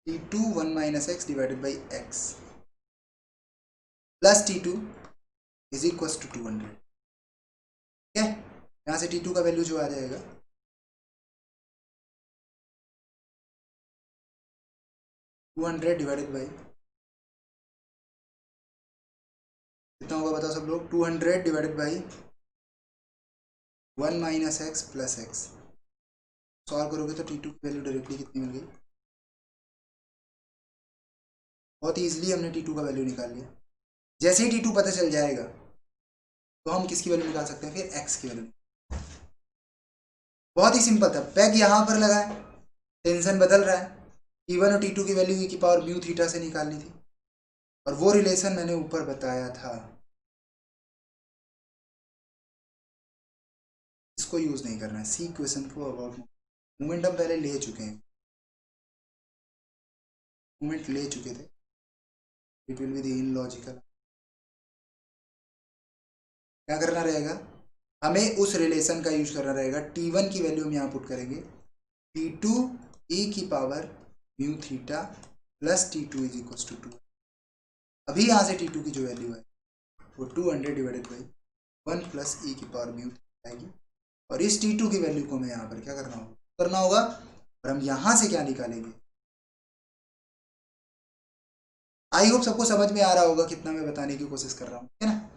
T2 1 minus x divided by x plus T2 is equals to 200। ठीक है, यहाँ से T2 का वैल्यू जो आ जाएगा 200 डिवाइडेड बाई कितना होगा बताओ सब लोग? 200 divided by 1 minus x plus x. Solve करोगे तो T2 की वैल्यू डायरेक्टली कितनी मिल गई? बहुत ईजिली हमने T2 का वैल्यू निकाल लिया। जैसे ही T2 पता चल जाएगा तो हम किसकी वैल्यू निकाल सकते हैं? फिर x की वैल्यू। बहुत ही सिंपल था, पेग यहां पर लगा है, टेंशन बदल रहा है, T1 और T2 की वैल्यू e की पावर म्यू थीटा से निकालनी थी और वो रिलेशन मैंने ऊपर बताया था, इसको यूज नहीं करना है। सी क्वेश्चन को अबाउट मोमेंट हम पहले ले चुके हैं, मोमेंट ले चुके थे, it will be the illogical. क्या करना रहेगा? हमें उस रिलेशन का यूज करना रहेगा। T1 की वैल्यू हम यहाँ पुट करेंगे T2 e की power mu theta plus T2 is equal to 2। अभी यहाँ से T2 की जो वैल्यू है वो 200 डिवाइडेड बाई 1 प्लस e की पावर म्यू आएगी और इस T2 की वैल्यू को हमें यहाँ पर क्या करना होगा और हम यहाँ से क्या निकालेंगे? आई होप सबको समझ में आ रहा होगा कितना मैं बताने की कोशिश कर रहा हूँ, है ना?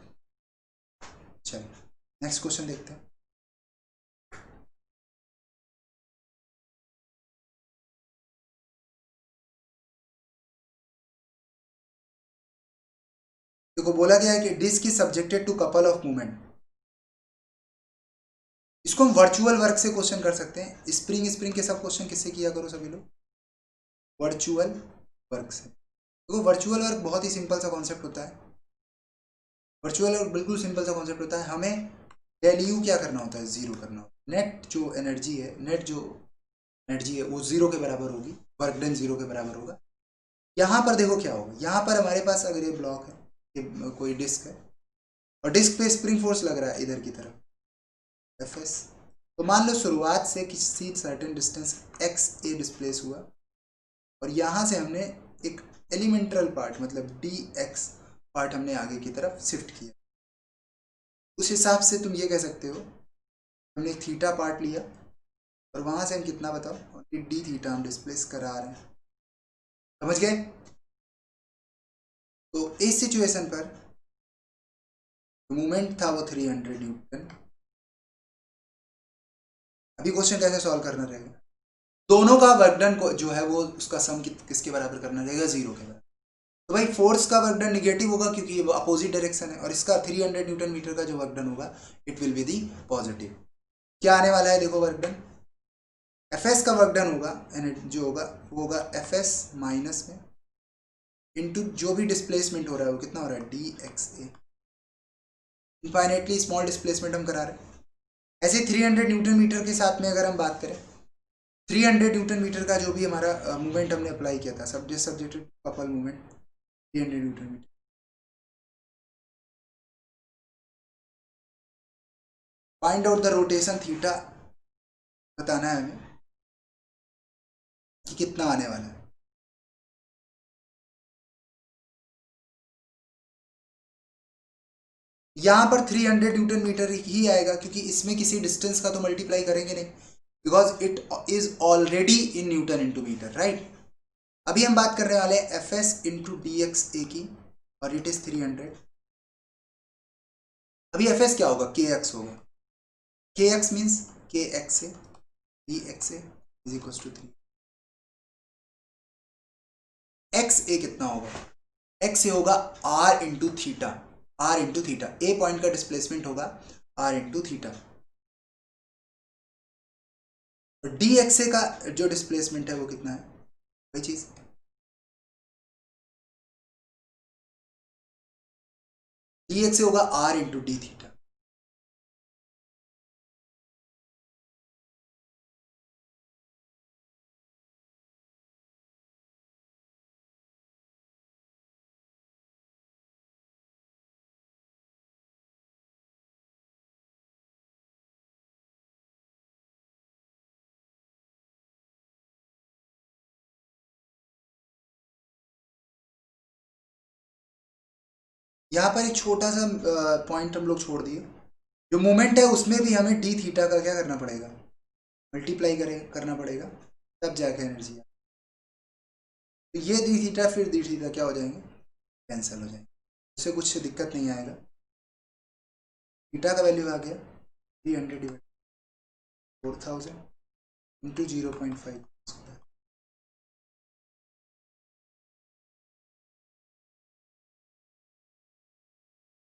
चलिए नेक्स्ट क्वेश्चन देखते हैं। देखो बोला गया है कि disc is subjected to couple of movement. इसको हम वर्चुअल वर्क से क्वेश्चन कर सकते हैं। स्प्रिंग के सब क्वेश्चन किससे किया करो सभी लोग? वर्चुअल वर्क से। देखो वर्चुअल वर्क बहुत ही सिंपल सा कॉन्सेप्ट होता है। वर्चुअल वर्क बिल्कुल सिंपल सा कॉन्सेप्ट होता है। हमें डेल यू क्या करना होता है? जीरो करना होता है। नेट जो एनर्जी है वो जीरो के बराबर होगी, वर्क डन जीरो के बराबर होगा। यहाँ पर देखो क्या होगा, यहाँ पर हमारे पास अगर ये ब्लॉक है, ये कोई डिस्क है और डिस्क पे स्प्रिंग फोर्स लग रहा है इधर की तरफ एफ एस। तो मान लो शुरुआत से किसी सर्टेन डिस्टेंस एक्स ए डिस्प्लेस हुआ और यहाँ से हमने एक एलिमेंटल पार्ट मतलब डी एक्स पार्ट हमने आगे की तरफ शिफ्ट किया। उस हिसाब से तुम ये कह सकते हो हमने एक थीटा पार्ट लिया और वहाँ से हम कितना बताओ डी थीटा हम डिस्प्लेस करा रहे हैं। समझ गए? तो इस सिचुएशन पर मूवमेंट था वो 300 न्यूटन। अभी क्वेश्चन कैसे सॉल्व करना रहेगा? दोनों का वर्क डन को जो है वो उसका सम किसके बराबर करना रहेगा? जीरो के बराबर। तो भाई फोर्स का वर्क डन निगेटिव होगा क्योंकि ये अपोजिट डायरेक्शन है और इसका 300 न्यूटन मीटर का जो वर्क डन होगा it will be the positive. क्या आने वाला है देखो? वर्क डन एफ एस का वर्क डन होगा जो होगा वो होगा एफ एस माइनस में इंटू जो भी डिस्प्लेसमेंट हो रहा है वो कितना हो रहा है? डी एक्स ए। इनफाइनेटली स्मॉल डिस्प्लेसमेंट हम करा रहे हैं। ऐसे 300 न्यूटन मीटर के साथ में अगर हम बात करें 300 न्यूटन मीटर का जो भी हमारा मूवमेंट हमने अप्लाई किया था subjected couple movement 300 newton metre. Find out the rotation theta बताना है हमें कि कितना आने वाला है। यहाँ पर 300 न्यूटन मीटर ही आएगा क्योंकि इसमें किसी डिस्टेंस का तो मल्टीप्लाई करेंगे नहीं because it is already in newton into metre, right? अभी हम बात करने वाले हैं F S into D X A की और इट इज 300। अभी एफ एस क्या होगा? के एक्स होगा। के एक्स मीन्स के X A D X A is equal to 3। X A कितना होगा? एक्स ए होगा R into theta. R into theta, A point का डिस्प्लेसमेंट होगा आर इंटू थीटा, और डी एक्स ए का जो डिस्प्लेसमेंट है वो कितना है, वही चीज, डी एक्स ए होगा आर इंटू डी थीटा। यहाँ पर एक छोटा सा पॉइंट हम लोग छोड़ दिए, जो मोमेंट है उसमें भी हमें डी थीटा का क्या करना पड़ेगा, मल्टीप्लाई करना पड़ेगा, तब जाके एनर्जी। तो ये डी थीटा फिर डी थीटा क्या हो जाएंगे, कैंसिल हो जाएंगे, उससे कुछ दिक्कत नहीं आएगा। थीटा का वैल्यू आ गया 300 डिवाइड 4000 इंटू 0.5,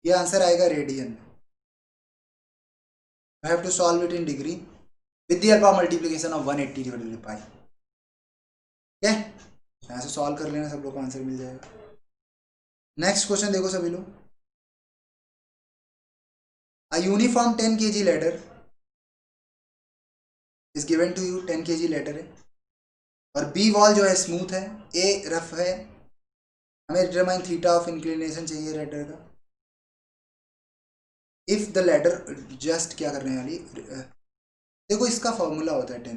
ये आंसर आएगा रेडियन में। I have to solve it in degree with the help of multiplication of 180 divided by pi। क्या यहाँ से सॉल्व कर लेना, सब लोग को आंसर मिल जाएगा। नेक्स्ट क्वेश्चन देखो सभी लोग, a uniform 10 kg ladder is given to you, 10 kg ladder है, और बी वॉल जो है स्मूथ है, ए रफ है, हमें डिटरमाइन थीटा ऑफ इंक्लिनेशन चाहिए लैडर का। इफ द लैडर जस्ट क्या करने वाली, देखो इसका फॉर्मूला होता है 10,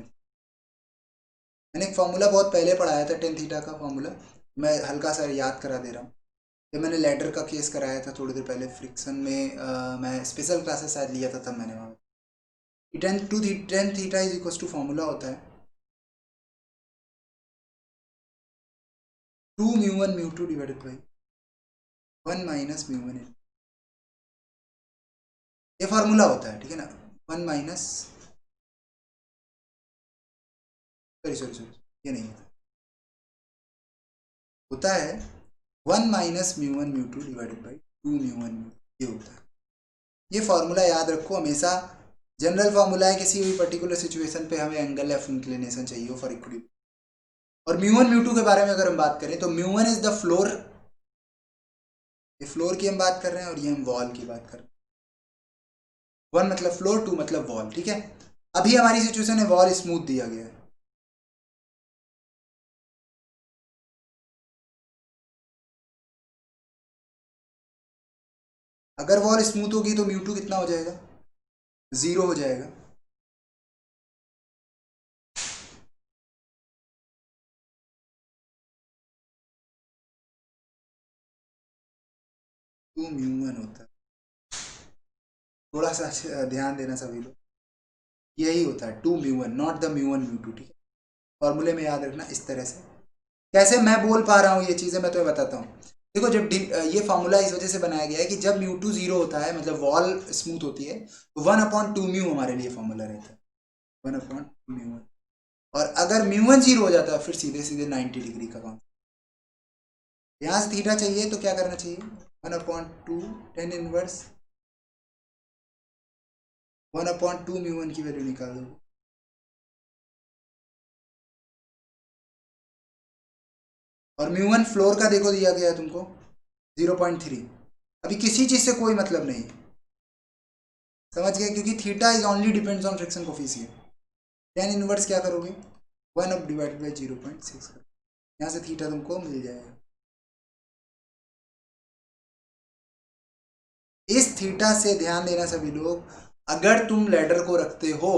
मैंने एक फॉर्मूला बहुत पहले पढ़ाया था 10 थीटा का फॉर्मूला, मैं हल्का सा याद करा दे रहा हूँ। जब मैंने लैडर का केस कराया था थोड़ी देर पहले फ्रिक्शन में, मैं स्पेशल क्लासेस शायद लिया था तब मैंने वहाँ, 10 theta is equal to formula होता है 2 mu 1 mu 2 divided by 1 minus mu 1, ये फार्मूला होता है, ठीक है ना। 1 माइनस, सॉरी सॉरी सॉरी, ये नहीं होता है 1 minus mu 1 mu 2 divided by 2 mu 1 mu, ये होता है। ये फार्मूला याद रखो हमेशा, जनरल फार्मूला है, किसी भी पर्टिकुलर सिचुएशन पे हमें एंगल ऑफ इंक्लिनेशन चाहिए हो फॉर इक्विलिब्रियम। और म्यू 1 म्यू 2 के बारे में अगर हम बात करें तो म्यू 1 इज द फ्लोर, ये फ्लोर की हम बात कर रहे हैं, और ये हम वॉल की बात कर रहे हैं। 1 मतलब फ्लोर, 2 मतलब वॉल, ठीक है। अभी हमारी सिचुएशन है वॉल स्मूथ दिया गया है, अगर वॉल स्मूथ होगी तो म्यू 2 कितना हो जाएगा, 0 हो जाएगा। टू म्यू 1 होता है, थोड़ा सा ध्यान देना सभी लोग, यही होता है 2 mu 1, not the mu 1 mu 2, ठीक है। फॉर्मूले में याद रखना इस तरह से। कैसे मैं बोल पा रहा हूँ ये चीज़ें मैं तुम्हें बताता हूँ। देखो जब ये फॉर्मूला इस वजह से बनाया गया है कि जब म्यू 2 0 होता है, मतलब वॉल स्मूथ होती है, तो 1/2 म्यू हमारे लिए फॉर्मूला रहता है, 1/2 म्यू 1। और अगर म्यू 1 0 हो जाता है फिर सीधे सीधे 90 डिग्री का काम। यहाँ से थीटा चाहिए तो क्या करना चाहिए, 1/2 10 इनवर्स 1/2 म्यू 1 की वैल्यू निकाल दो, और म्यू 1 फ्लोर का देखो दिया गया है तुमको 0.3। अभी किसी चीज़ से कोई मतलब नहीं, समझ गए, क्योंकि theta is only depends on friction coefficient. 10 inverse क्या करोगे, 1 अब डिवाइडेड बाई 0.6 करो, यहाँ से थीटा तुमको मिल जाएगा। इस थीटा से ध्यान देना सभी लोग, अगर तुम लैडर को रखते हो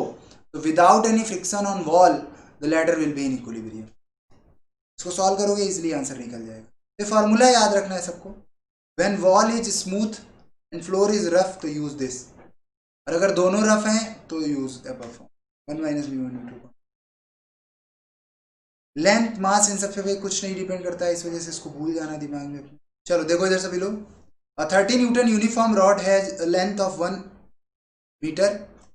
तो without any friction on wall the ladder will be in equilibrium. इसको सॉल्व करोगे इजीली आंसर निकल जाएगा। ये फार्मूला याद रखना है सबको, when wall is smooth and floor is rough तो यूज दिस, और अगर दोनों रफ हैं तो use above form 1 minus mu 1 2। Length mass इन सब पे कुछ नहीं डिपेंड करता है, इस वजह से इसको भूल जाना दिमाग में अपने। चलो देखो इधर सभी लोग, a 30 Newton uniform rod has a length of 1 meter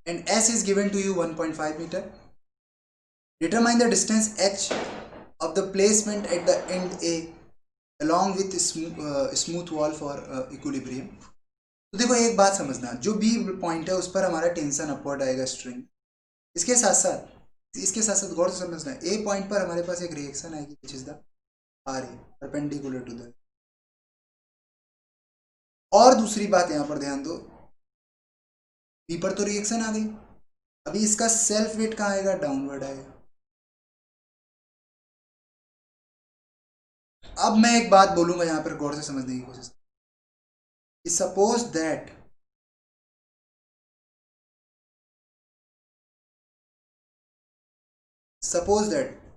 and S is given to you 1.5 meter. Determine the distance h of the placement at the end A along with smooth wall for equilibrium. तो देखो एक बात समझना, जो B point है उस पर हमारा टेंशन अपवर्ड आएगा स्ट्रिंग। इसके साथ साथ गौर से समझना, ए पॉइंट पर हमारे पास एक रिएक्शन आएगी which is the R A perpendicular to the. और दूसरी बात यहां पर ध्यान दो, बी पर तो रिएक्शन आ गई, अभी इसका सेल्फ वेट कहाँ आएगा, डाउनवर्ड आएगा। अब मैं एक बात बोलूंगा यहां पर, गौर से समझने की कोशिश, सपोज दैट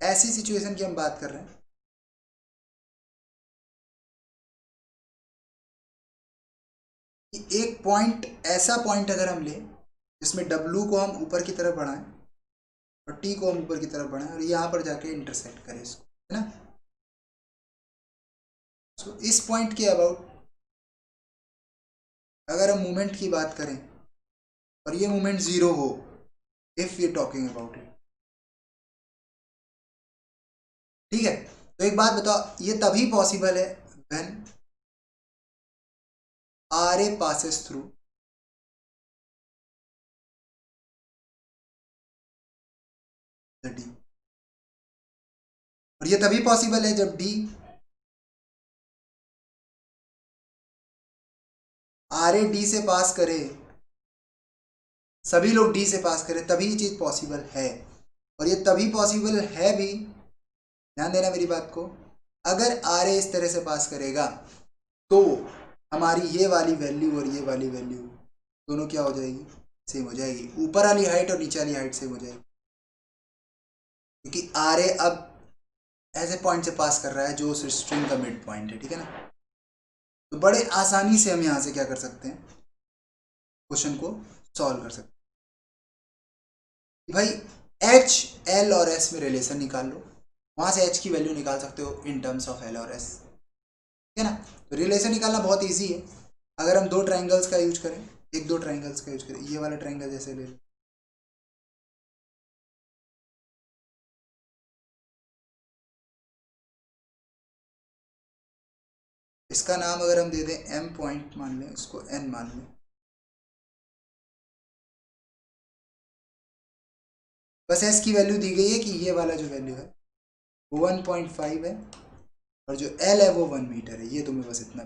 ऐसी सिचुएशन की हम बात कर रहे हैं कि एक पॉइंट, ऐसा पॉइंट अगर हम लें जिसमें W को हम ऊपर की तरफ बढ़ाएं और T को हम ऊपर की तरफ बढ़ाएं और यहाँ पर जाके इंटरसेक्ट करें इसको, है ना। सो इस पॉइंट के अबाउट अगर हम मूवमेंट की बात करें और ये मूवमेंट जीरो हो, if you talking about it, ठीक है। तो एक बात बताओ, ये तभी पॉसिबल है when R A passes through the D, और ये तभी पॉसिबल है जब डी आर ए डी से पास करे, सभी लोग डी से पास करें, तभी ये चीज पॉसिबल है। और ये तभी पॉसिबल है भी, ध्यान देना मेरी बात को, अगर आर ए इस तरह से पास करेगा तो हमारी ये वाली वैल्यू और ये वाली वैल्यू दोनों क्या हो जाएगी, सेम हो जाएगी, ऊपर वाली हाइट और नीचे वाली हाइट सेम हो जाएगी, क्योंकि आर ए अब ऐसे पॉइंट से पास कर रहा है जो उस स्ट्रिंग का मिड पॉइंट है, ठीक है ना। तो बड़े आसानी से हम यहाँ से क्या कर सकते हैं, क्वेश्चन को सॉल्व कर सकते हैं। भाई एच, एल और एस में रिलेशन निकाल लो, वहां से एच की वैल्यू निकाल सकते हो इन टर्म्स ऑफ एल और एस, ठीक है ना। तो रिलेशन निकालना बहुत ईजी है, अगर हम दो ट्राइंगल्स का यूज करें, एक दो ट्राइंगल्स का यूज करें, ये वाला ट्राइंगल जैसे ले लो, इसका नाम अगर हम दे दें एम पॉइंट मान लें, इसको एन मान लें, बस एस की वैल्यू दी गई है कि ये वाला जो वैल्यू है वो 1.5 है और जो एल है वो 1 मीटर है, ये तुम्हें बस इतना,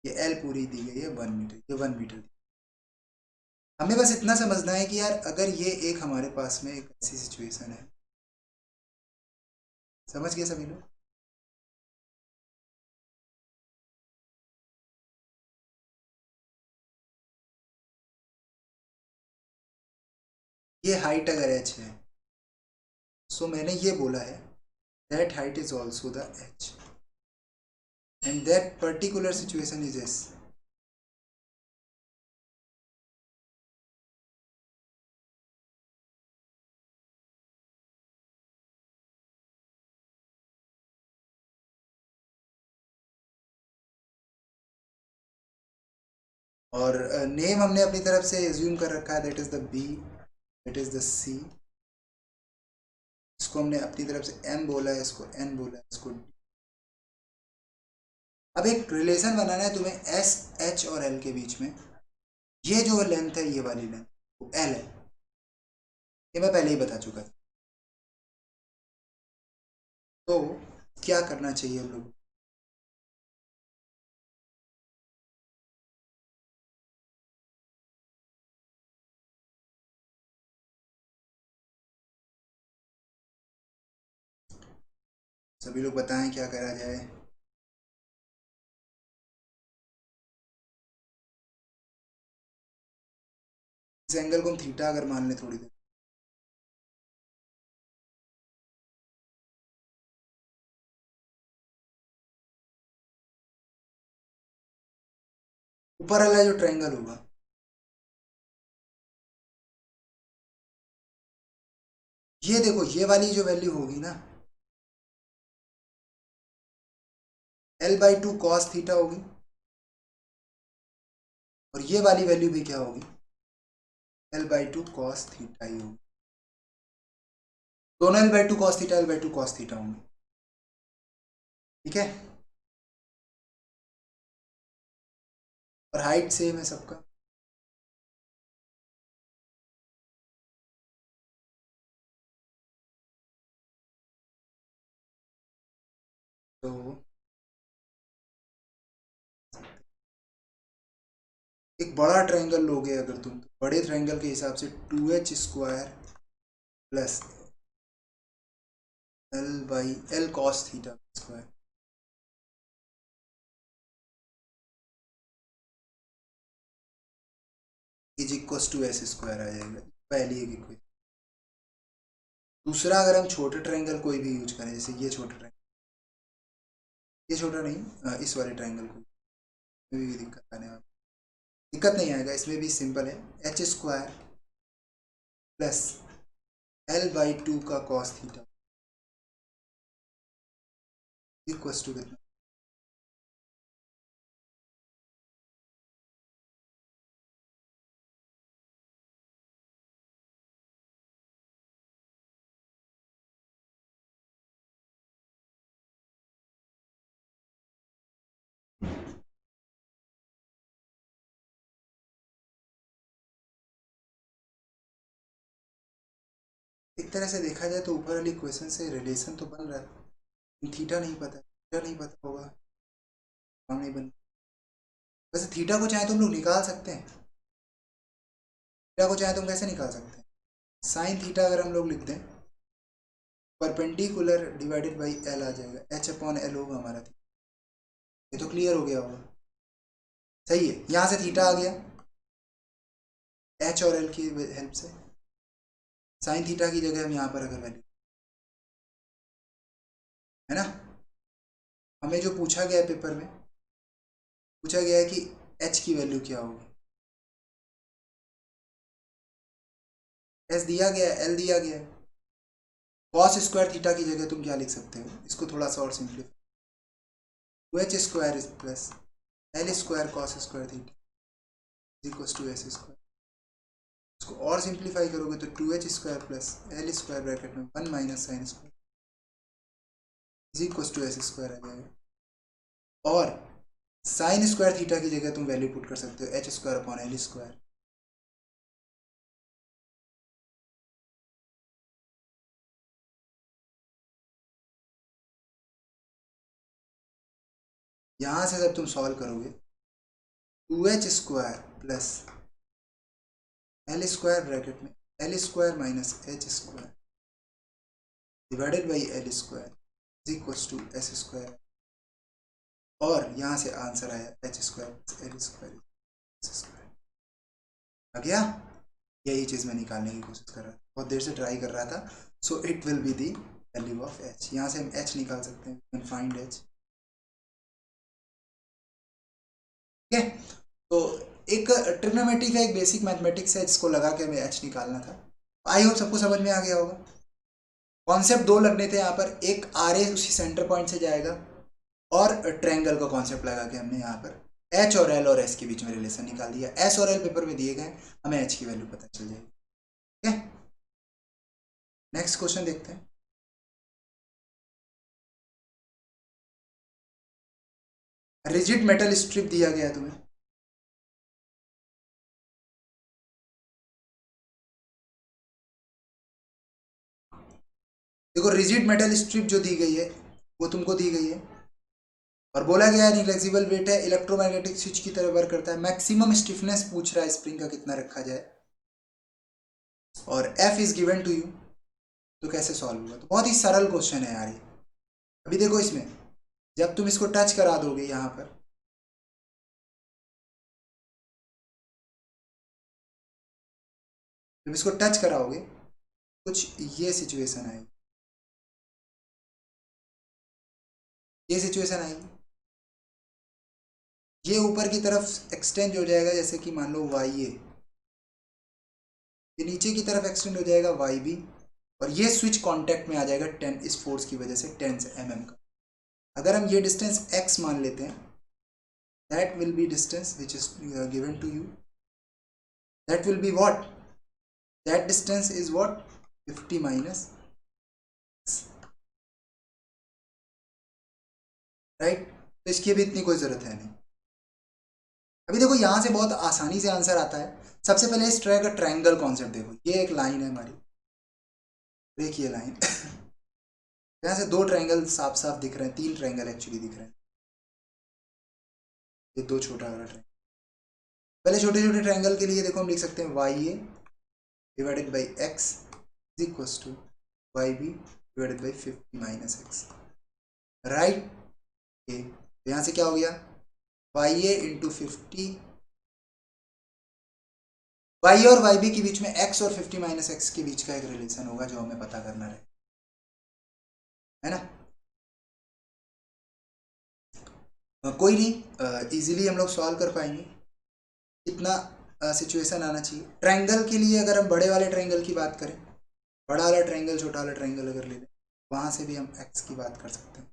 ये एल पूरी दी गई है 1 मीटर, ये 1 मीटर। हमें बस इतना समझना है कि यार अगर ये एक हमारे पास में एक ऐसी सिचुएशन है, समझ गए सभी लोग। ये हाइट अगर एच है, सो मैंने ये बोला है that height is also the H and that particular situation is S. और नेम हमने अपनी तरफ से एज्यूम कर रखा है, that is the B, that is the C, इसको हमने अपनी तरफ से एम बोला है, इसको एन बोला है, इसको D। अब एक रिलेशन बनाना है तुम्हें एस, एच और एल के बीच में, ये जो लेंथ है ये वाली लेंथ वो एल है, ये मैं पहले ही बता चुका था। तो क्या करना चाहिए हम लोग, सभी लोग बताएं क्या करा जाए। इस एंगल को हम थीटा अगर मान लें थोड़ी देर, ऊपर वाला जो ट्रायंगल होगा, ये देखो ये वाली जो वैल्यू होगी ना, L/2 cos थीटा होगी, और ये वाली वैल्यू भी क्या होगी, L/2 cos थीटा ही होगी, दोनों L/2 cos theta, L/2 cos theta होंगे, ठीक है। और हाइट सेम है सबका। तो एक बड़ा ट्रायंगल लोगे अगर तुम, तो बड़े ट्रायंगल के हिसाब से 2h² plus L by L cos theta square is equal to S square आ जाएगा, पहली एक इक्वेशन। दूसरा, अगर हम छोटे ट्रायंगल कोई भी यूज करें, जैसे ये छोटा ट्रायंगल, ये छोटा नहीं, इस वाले ट्रायंगल को भी दिक्कत आने वाली, दिक्कत नहीं आएगा, इसमें भी सिंपल है। h² प्लस l/2 का कॉस थीटा इक्वल टू कितना? एक तरह से देखा जाए तो ऊपर वाली इक्वेशन से रिलेशन तो बन रहा है, थीटा नहीं पता, थीटा नहीं पता होगा, काम नहीं बन। वैसे थीटा को चाहे तो हम लोग निकाल सकते हैं, थीटा को चाहे तो हम कैसे निकाल सकते हैं? साइन थीटा अगर हम लोग लिख दें, परपेंडिकुलर डिवाइडेड बाई एल आ जाएगा, h/l होगा हमारा थीटा। ये तो क्लियर हो गया होगा, सही है। यहाँ से थीटा आ गया h और l की हेल्प से, साइन थीटा की जगह हम यहाँ पर अगर वैल्यू, है ना, हमें जो पूछा गया है पेपर में, पूछा गया है कि h की वैल्यू क्या होगी, s दिया गया है, l दिया गया है। कॉस स्क्वायर थीटा की जगह तुम क्या लिख सकते हो, इसको थोड़ा सा और simplify, 2h² plus l² cos square theta equal to s square. इसको और सिंप्लीफाई करोगे तो 2h² प्लस l² ब्रैकेट में 1 minus sine square is equal to s square आ जाएगा। और साइन स्क्वायर थीटा की जगह तुम वैल्यू पुट कर सकते हो h² अपॉन l²। यहाँ से जब तुम सॉल्व करोगे, 2h² प्लस l² ब्रैकेट में l² minus h² divided by l² is equal to s²। और यहाँ से आंसर आया h² l² आ गया। यही चीज़ मैं निकालने की कोशिश कर रहा था, बहुत देर से ट्राई कर रहा था। सो it will be the value of h। यहाँ से हम h निकाल सकते हैं, फाइंड h। ठीक है, तो एक ट्रिग्नोमेट्री का एक बेसिक मैथमेटिक्स है जिसको लगा के हमें h निकालना था। आई होप सबको समझ में आ गया होगा। कॉन्सेप्ट दो लगने थे यहाँ पर, एक आर ए उसी सेंटर पॉइंट से जाएगा, और ट्रायंगल का कॉन्सेप्ट लगा के हमने यहाँ पर एच और एल और एस के बीच में रिलेशन निकाल दिया। एस और एल पेपर में दिए गए, हमें एच की वैल्यू पता चल जाएगी। ठीक है, नेक्स्ट क्वेश्चन देखते हैं। रिजिड मेटल स्ट्रिप दिया गया है तुम्हें, देखो रिजिड मेटल स्ट्रिप जो दी गई है वो तुमको दी गई है, और बोला गया है इनफ्लेक्सिबल वेट है, इलेक्ट्रोमैग्नेटिक स्विच की तरह वर्क करता है, मैक्सिमम स्टिफनेस पूछ रहा है स्प्रिंग का कितना रखा जाए, और F is given to you. तो कैसे सॉल्व होगा? तो बहुत ही सरल क्वेश्चन है यार ये। अभी देखो इसमें, जब तुम इसको टच करा दोगे यहाँ पर, जब इसको टच कराओगे कुछ ये सिचुएशन आएगी, ये सिचुएशन आएगी, ये ऊपर की तरफ एक्सटेंड हो जाएगा, जैसे कि मान लो वाई ए, ये नीचे की तरफ एक्सटेंड हो जाएगा वाई बी, और ये स्विच कांटेक्ट में आ जाएगा 10 इस फोर्स की वजह से 10 mm का। अगर हम ये डिस्टेंस x मान लेते हैं, that will be distance which is given to you, that will be what, that distance is what 50 minus, right. तो इसकी भी इतनी कोई ज़रूरत है नहीं। अभी देखो यहाँ से बहुत आसानी से आंसर आता है। सबसे पहले इस तरह का ट्रायंगल कॉन्सेप्ट देखो, ये एक लाइन है हमारी, देखिए लाइन यहाँ से दो ट्रायंगल साफ साफ दिख रहे हैं, तीन ट्रायंगल एक्चुअली दिख रहे हैं, ये दो छोटा वाला ट्रायंगल। पहले छोटे छोटे ट्रायंगल के लिए देखो हम लिख सकते हैं Y A divided by x is equal to Y B divided by 50 minus x, right. तो यहाँ से क्या हो गया, वाई ए इंटू 50, वाई और वाई बी के बीच में एक्स और 50 माइनस एक्स के बीच का एक रिलेशन होगा जो हमें पता करना है ना। कोई नहीं, इजीली हम लोग सॉल्व कर पाएंगे, इतना सिचुएशन आना चाहिए। ट्रायंगल के लिए अगर हम बड़े वाले ट्रायंगल की बात करें, बड़ा वाला ट्रायंगल छोटा वाला ट्रायंगल अगर ले लें, वहाँ से भी हम एक्स की बात कर सकते हैं,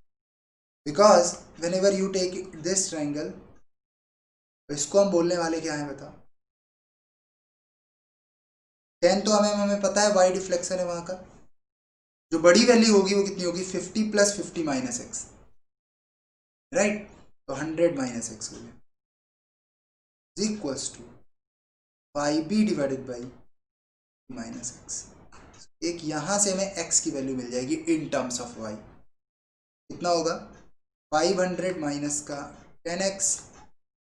because whenever you take this triangle, तो इसको हम बोलने वाले क्या है बताओ, टेन तो हमें पता है वाई डिफ्लेक्शन है वहाँ का, जो बड़ी वैल्यू होगी वो कितनी होगी, 50 प्लस 50 माइनस एक्स, राइट। तो 100 माइनस एक्स हो गया is equals to Y B divided by minus x. एक यहाँ से हमें x की वैल्यू मिल जाएगी इन टर्म्स ऑफ y, कितना होगा 500 माइनस का 10x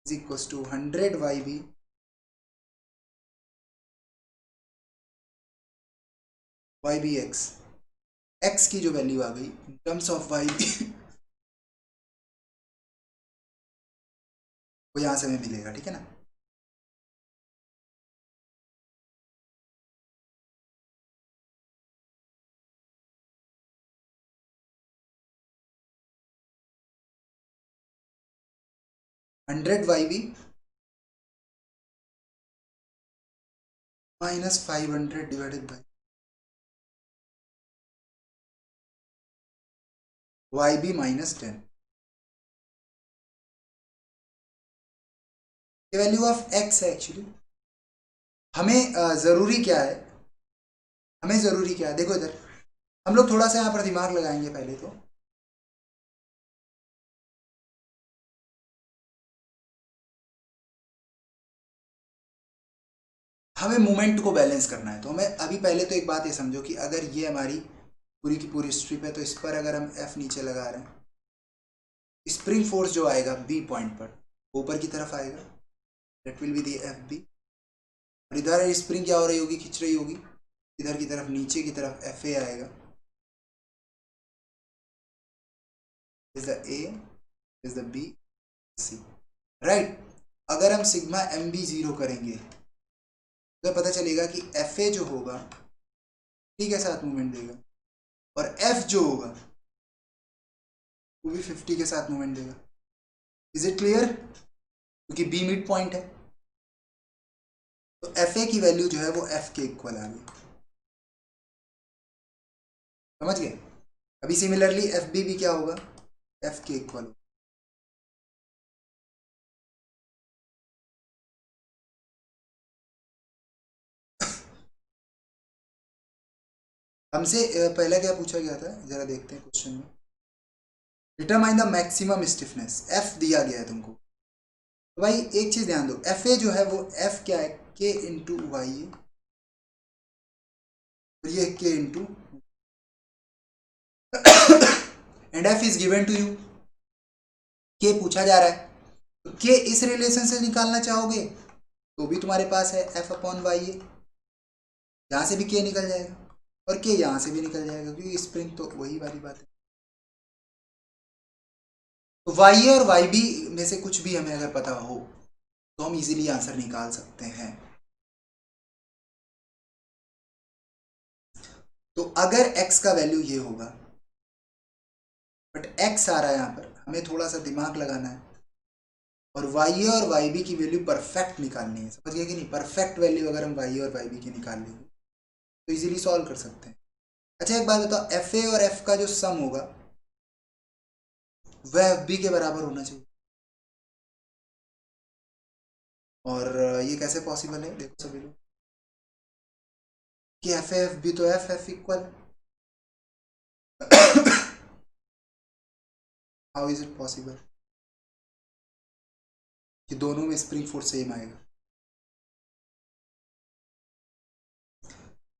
is equal to 100 Y B x की जो वैल्यू आ गई इन टर्म्स ऑफ y वो यहाँ से हमें मिलेगा, ठीक है ना। Hundred Y B minus 500 divided by Y B minus 10, ये वैल्यू ऑफ x है एक्चुअली। हमें ज़रूरी क्या है, हमें ज़रूरी क्या है, देखो इधर हम लोग थोड़ा सा यहाँ पर दिमाग लगाएंगे पहले तो। हमें मोमेंट को बैलेंस करना है, तो हमें अभी पहले तो एक बात ये समझो कि अगर ये हमारी पूरी की पूरी स्ट्रिप है, तो इस पर अगर हम एफ नीचे लगा रहे हैं, स्प्रिंग फोर्स जो आएगा बी पॉइंट पर ऊपर की तरफ आएगा, that will be the F B. और इधर स्प्रिंग क्या हो रही होगी, खींच रही होगी इधर की तरफ, नीचे की तरफ एफ ए आएगा, is the A is the B C, right. अगर हम सिग्मा एम बी जीरो करेंगे तो पता चलेगा कि एफ ए जो होगा ठीक है साथ मूवमेंट देगा, और एफ जो होगा वो भी 50 के साथ मूवमेंट देगा। इज इट क्लियर, क्योंकि बी मिड पॉइंट है, तो एफ ए की वैल्यू जो है वो एफ के इक्वल आ गई, समझ गए। अभी सिमिलरली एफ बी भी क्या होगा, एफ के इक्वल। हमसे पहला क्या पूछा गया था, जरा देखते हैं क्वेश्चन में, determine the maximum stiffness, F दिया गया है तुमको। तो भाई एक चीज ध्यान दो, एफ ए जो है वो एफ क्या है, के इंटू वाई है, और ये K into and F is given to you, के पूछा जा रहा है, तो के इस रिलेशन से निकालना चाहोगे तो भी तुम्हारे पास है एफ अपॉन वाई है, यहाँ से भी के निकल जाएगा और के यहाँ से भी निकल जाएगा, क्योंकि स्प्रिंग तो वही वाली बात है। तो वाई ए और वाई बी में से कुछ भी हमें अगर पता हो तो हम इजीली आंसर निकाल सकते हैं। तो अगर x का वैल्यू ये होगा, बट x आ रहा है यहाँ पर, हमें थोड़ा सा दिमाग लगाना है, और y और yb की वैल्यू परफेक्ट निकालनी है, समझ गए कि नहीं। परफेक्ट वैल्यू अगर हम y और yb की निकाल लेंगे तो इजीली सॉल्व कर सकते हैं। अच्छा एक बात बताओ, एफ ए और एफ का जो सम होगा वह एफ बी के बराबर होना चाहिए, और ये कैसे पॉसिबल है, देखो सभी लोग कि एफ ए एफ बी तो F F equal, how is it possible. कि दोनों में स्प्रिंग फोर्स सेम आएगा।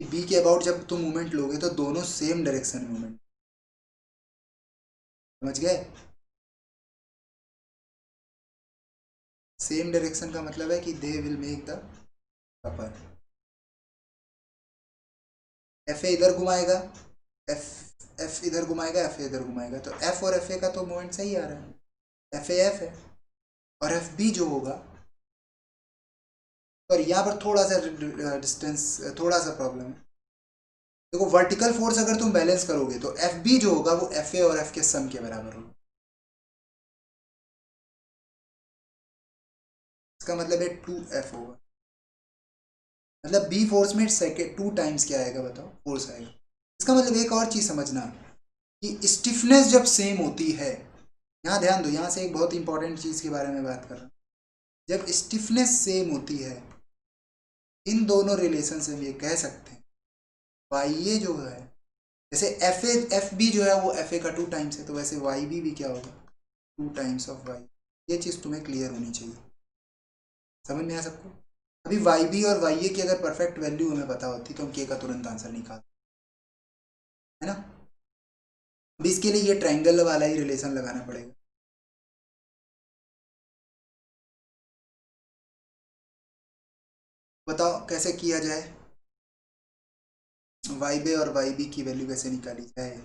बी के अबाउट जब तुम मूवमेंट लोगे तो दोनों सेम डायरेक्शन में मूवमेंट, समझ गए? सेम डायरेक्शन का मतलब है कि they will make the couple. F A इधर घुमाएगा, एफ एफ इधर घुमाएगा, एफ ए इधर घुमाएगा, तो एफ और एफ ए का तो मूवमेंट सही आ रहा है, एफ ए एफ है। और एफ बी जो होगा, पर यहाँ पर थोड़ा सा डिस्टेंस, थोड़ा सा प्रॉब्लम है। देखो वर्टिकल फोर्स अगर तुम बैलेंस करोगे तो एफ बी जो होगा वो एफ ए और एफ के सम के बराबर होगा। इसका मतलब है 2F होगा। मतलब बी फोर्स में सेकेंड 2 टाइम्स क्या आएगा बताओ, फोर्स आएगा। इसका मतलब एक और चीज समझना कि स्टिफनेस जब सेम होती है, यहाँ ध्यान दो, यहाँ से एक बहुत इंपॉर्टेंट चीज के बारे में बात कर रहा हूँ। जब स्टिफनेस सेम होती है, इन दोनों रिलेशन से हम ये कह सकते हैं वाई ए जो है, जैसे एफ ए एफ बी जो है वो एफ ए का 2 टाइम्स है, तो वैसे वाई बी भी क्या होगा, 2 टाइम्स ऑफ वाई। ये चीज़ तुम्हें क्लियर होनी चाहिए। समझ में आया सबको? अभी वाई बी और वाई ए की अगर परफेक्ट वैल्यू हमें पता होती तो हम के का तुरंत आंसर निकाल, है ना? अभी इसके लिए ये ट्राइंगल वाला ही रिलेशन लगाना पड़ेगा। बताओ कैसे किया जाए, वाई बे और वाई बी की वैल्यू कैसे निकाली जाए।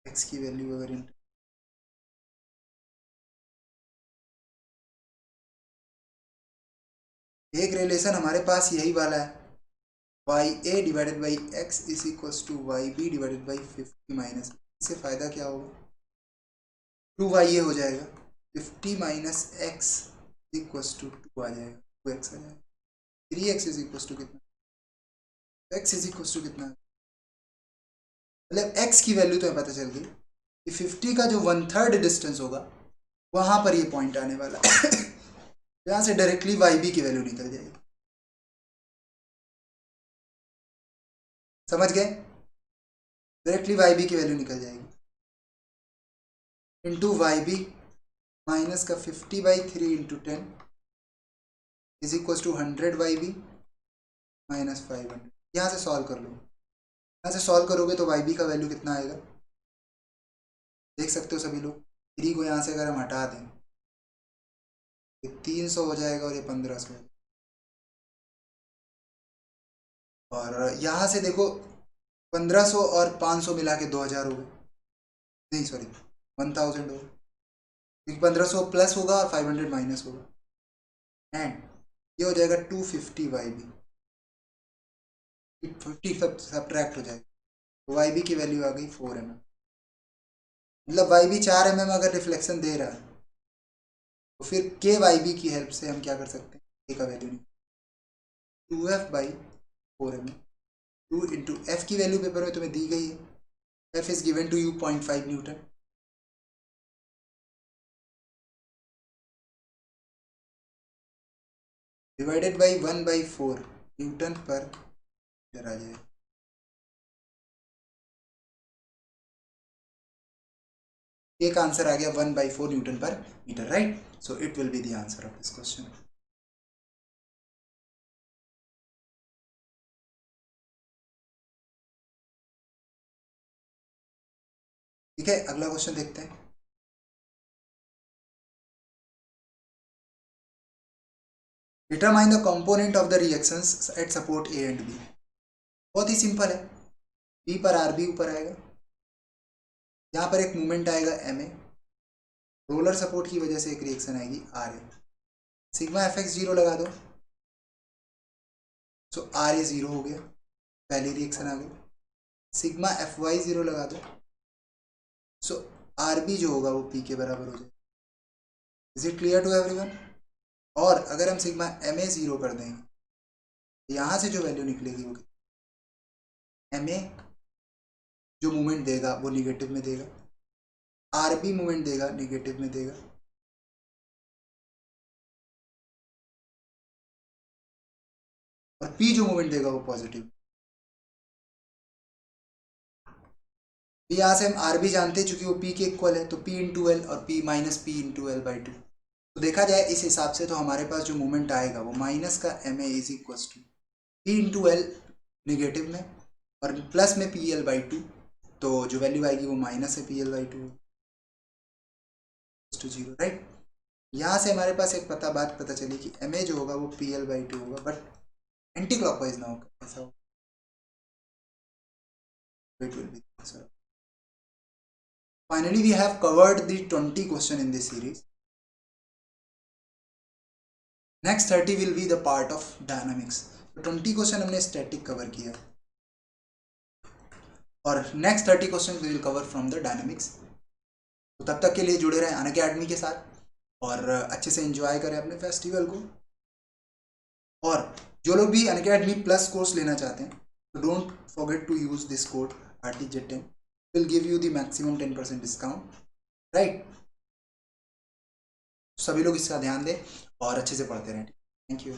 एक्स की वैल्यू अगर एक रिलेशन हमारे पास यही वाला है, Y A divided by x is equal to Y B divided by 50 minus, इससे फ़ायदा क्या होगा, 2 वाई ए हो जाएगा, 50 माइनस एक्स इक्वल टू 2 आ जाएगा, 2x आ जाएगा। 3x इज इक्वल टू कितना, x इज इक्वल टू कितना, मतलब x की वैल्यू तो पता चल गई कि 50 का जो 1/3 डिस्टेंस होगा वहां पर ये पॉइंट आने वाला यहाँ से डायरेक्टली वाई बी की वैल्यू निकल जाएगी। समझ गए? डायरेक्टली वाई बी की वैल्यू निकल जाएगी, इंटू वाई बी माइनस का 50/3 into 10 is equal to 100 YB minus 500। यहाँ से सॉल्व कर लो, यहाँ से सॉल्व करोगे तो वाई बी का वैल्यू कितना आएगा, देख सकते हो सभी लोग। 3 को यहाँ से अगर हम हटा दें, ये 300 हो जाएगा और ये 1500, और यहाँ से देखो 1500 और 500 मिला के 2000 हो गए, नहीं सॉरी 1000 होगा, क्योंकि 1500 प्लस होगा और 500 माइनस होगा, एंड ये हो जाएगा 250 YB, 50 सब्ट्रैक्ट हो जाएगा, तो वाई बी की वैल्यू आ गई 4 mm। मतलब वाई बी 4 mm अगर रिफ्लेक्शन दे रहा है तो फिर के वाई बी की हेल्प से हम क्या कर सकते हैं, के का वैल्यू नहीं, 2F/4 mm, 2 इंटू एफ की वैल्यू पेपर में तुम्हें दी गई है, F is given to you 0.5 newton, divided by 1/4 newton पर मीटर आ जाएगा। एक आंसर आ गया 1/4 न्यूटन पर metre, right? So it will be the answer of this question. ठीक है, अगला क्वेश्चन देखते हैं। Determine the component of the reactions at support A and B. बहुत ही सिंपल है, बी पर आर बी ऊपर आएगा, यहाँ पर एक मूवमेंट आएगा एम ए, रोलर सपोर्ट की वजह से एक रिएक्शन आएगी R A, sigma F x zero लगा दो, सो आर ए जीरो हो गया, पहली रिएक्शन आ गई। सिग्मा एफ वाई जीरो लगा दो, सो आर बी जो होगा वो पी के बराबर हो जाएगा। Is it clear to everyone? और अगर हम सिग्मा एम ए जीरो कर देंगे, यहाँ से जो वैल्यू निकलेगी वो एम ए जो मूवमेंट देगा वो निगेटिव में देगा, आर बी मूवमेंट देगा निगेटिव में देगा, और पी जो मूवमेंट देगा वो पॉजिटिव। तो यहाँ से हम आर भी जानते हैं चूंकि वो पी के इक्वल है, तो पी इंटू एल और P minus P into L by two. तो देखा जाए इस हिसाब से तो हमारे पास जो मोमेंट आएगा वो माइनस का M A is equal to P into L negative में और प्लस में पी एल बाई टू, तो जो वैल्यू आएगी वो माइनस है P L by two zero, right. यहाँ से हमारे पास एक बात पता चली कि एम ए जो होगा वो पी एल बाई टू होगा, बट एंटी क्लॉकवाइज ना होगा, ऐसा होगा। It will be answer. Finally, we have covered the 20 question in this series. Next 30 will be the part of dynamics. तो 20 क्वेश्चन हमने स्टैटिक कवर किया और next 30 question we will cover from the dynamics. तो तब तक के लिए जुड़े रहें अनअकैडमी के साथ और अच्छे से एंजॉय करें अपने फेस्टिवल को। और जो लोग भी अनअकैडमी प्लस कोर्स लेना चाहते हैं तो don't forget to use this code RTJ10 will give you the maximum 10% discount, right. सभी लोग इसका ध्यान दें और अच्छे से पढ़ते रहें। Thank you.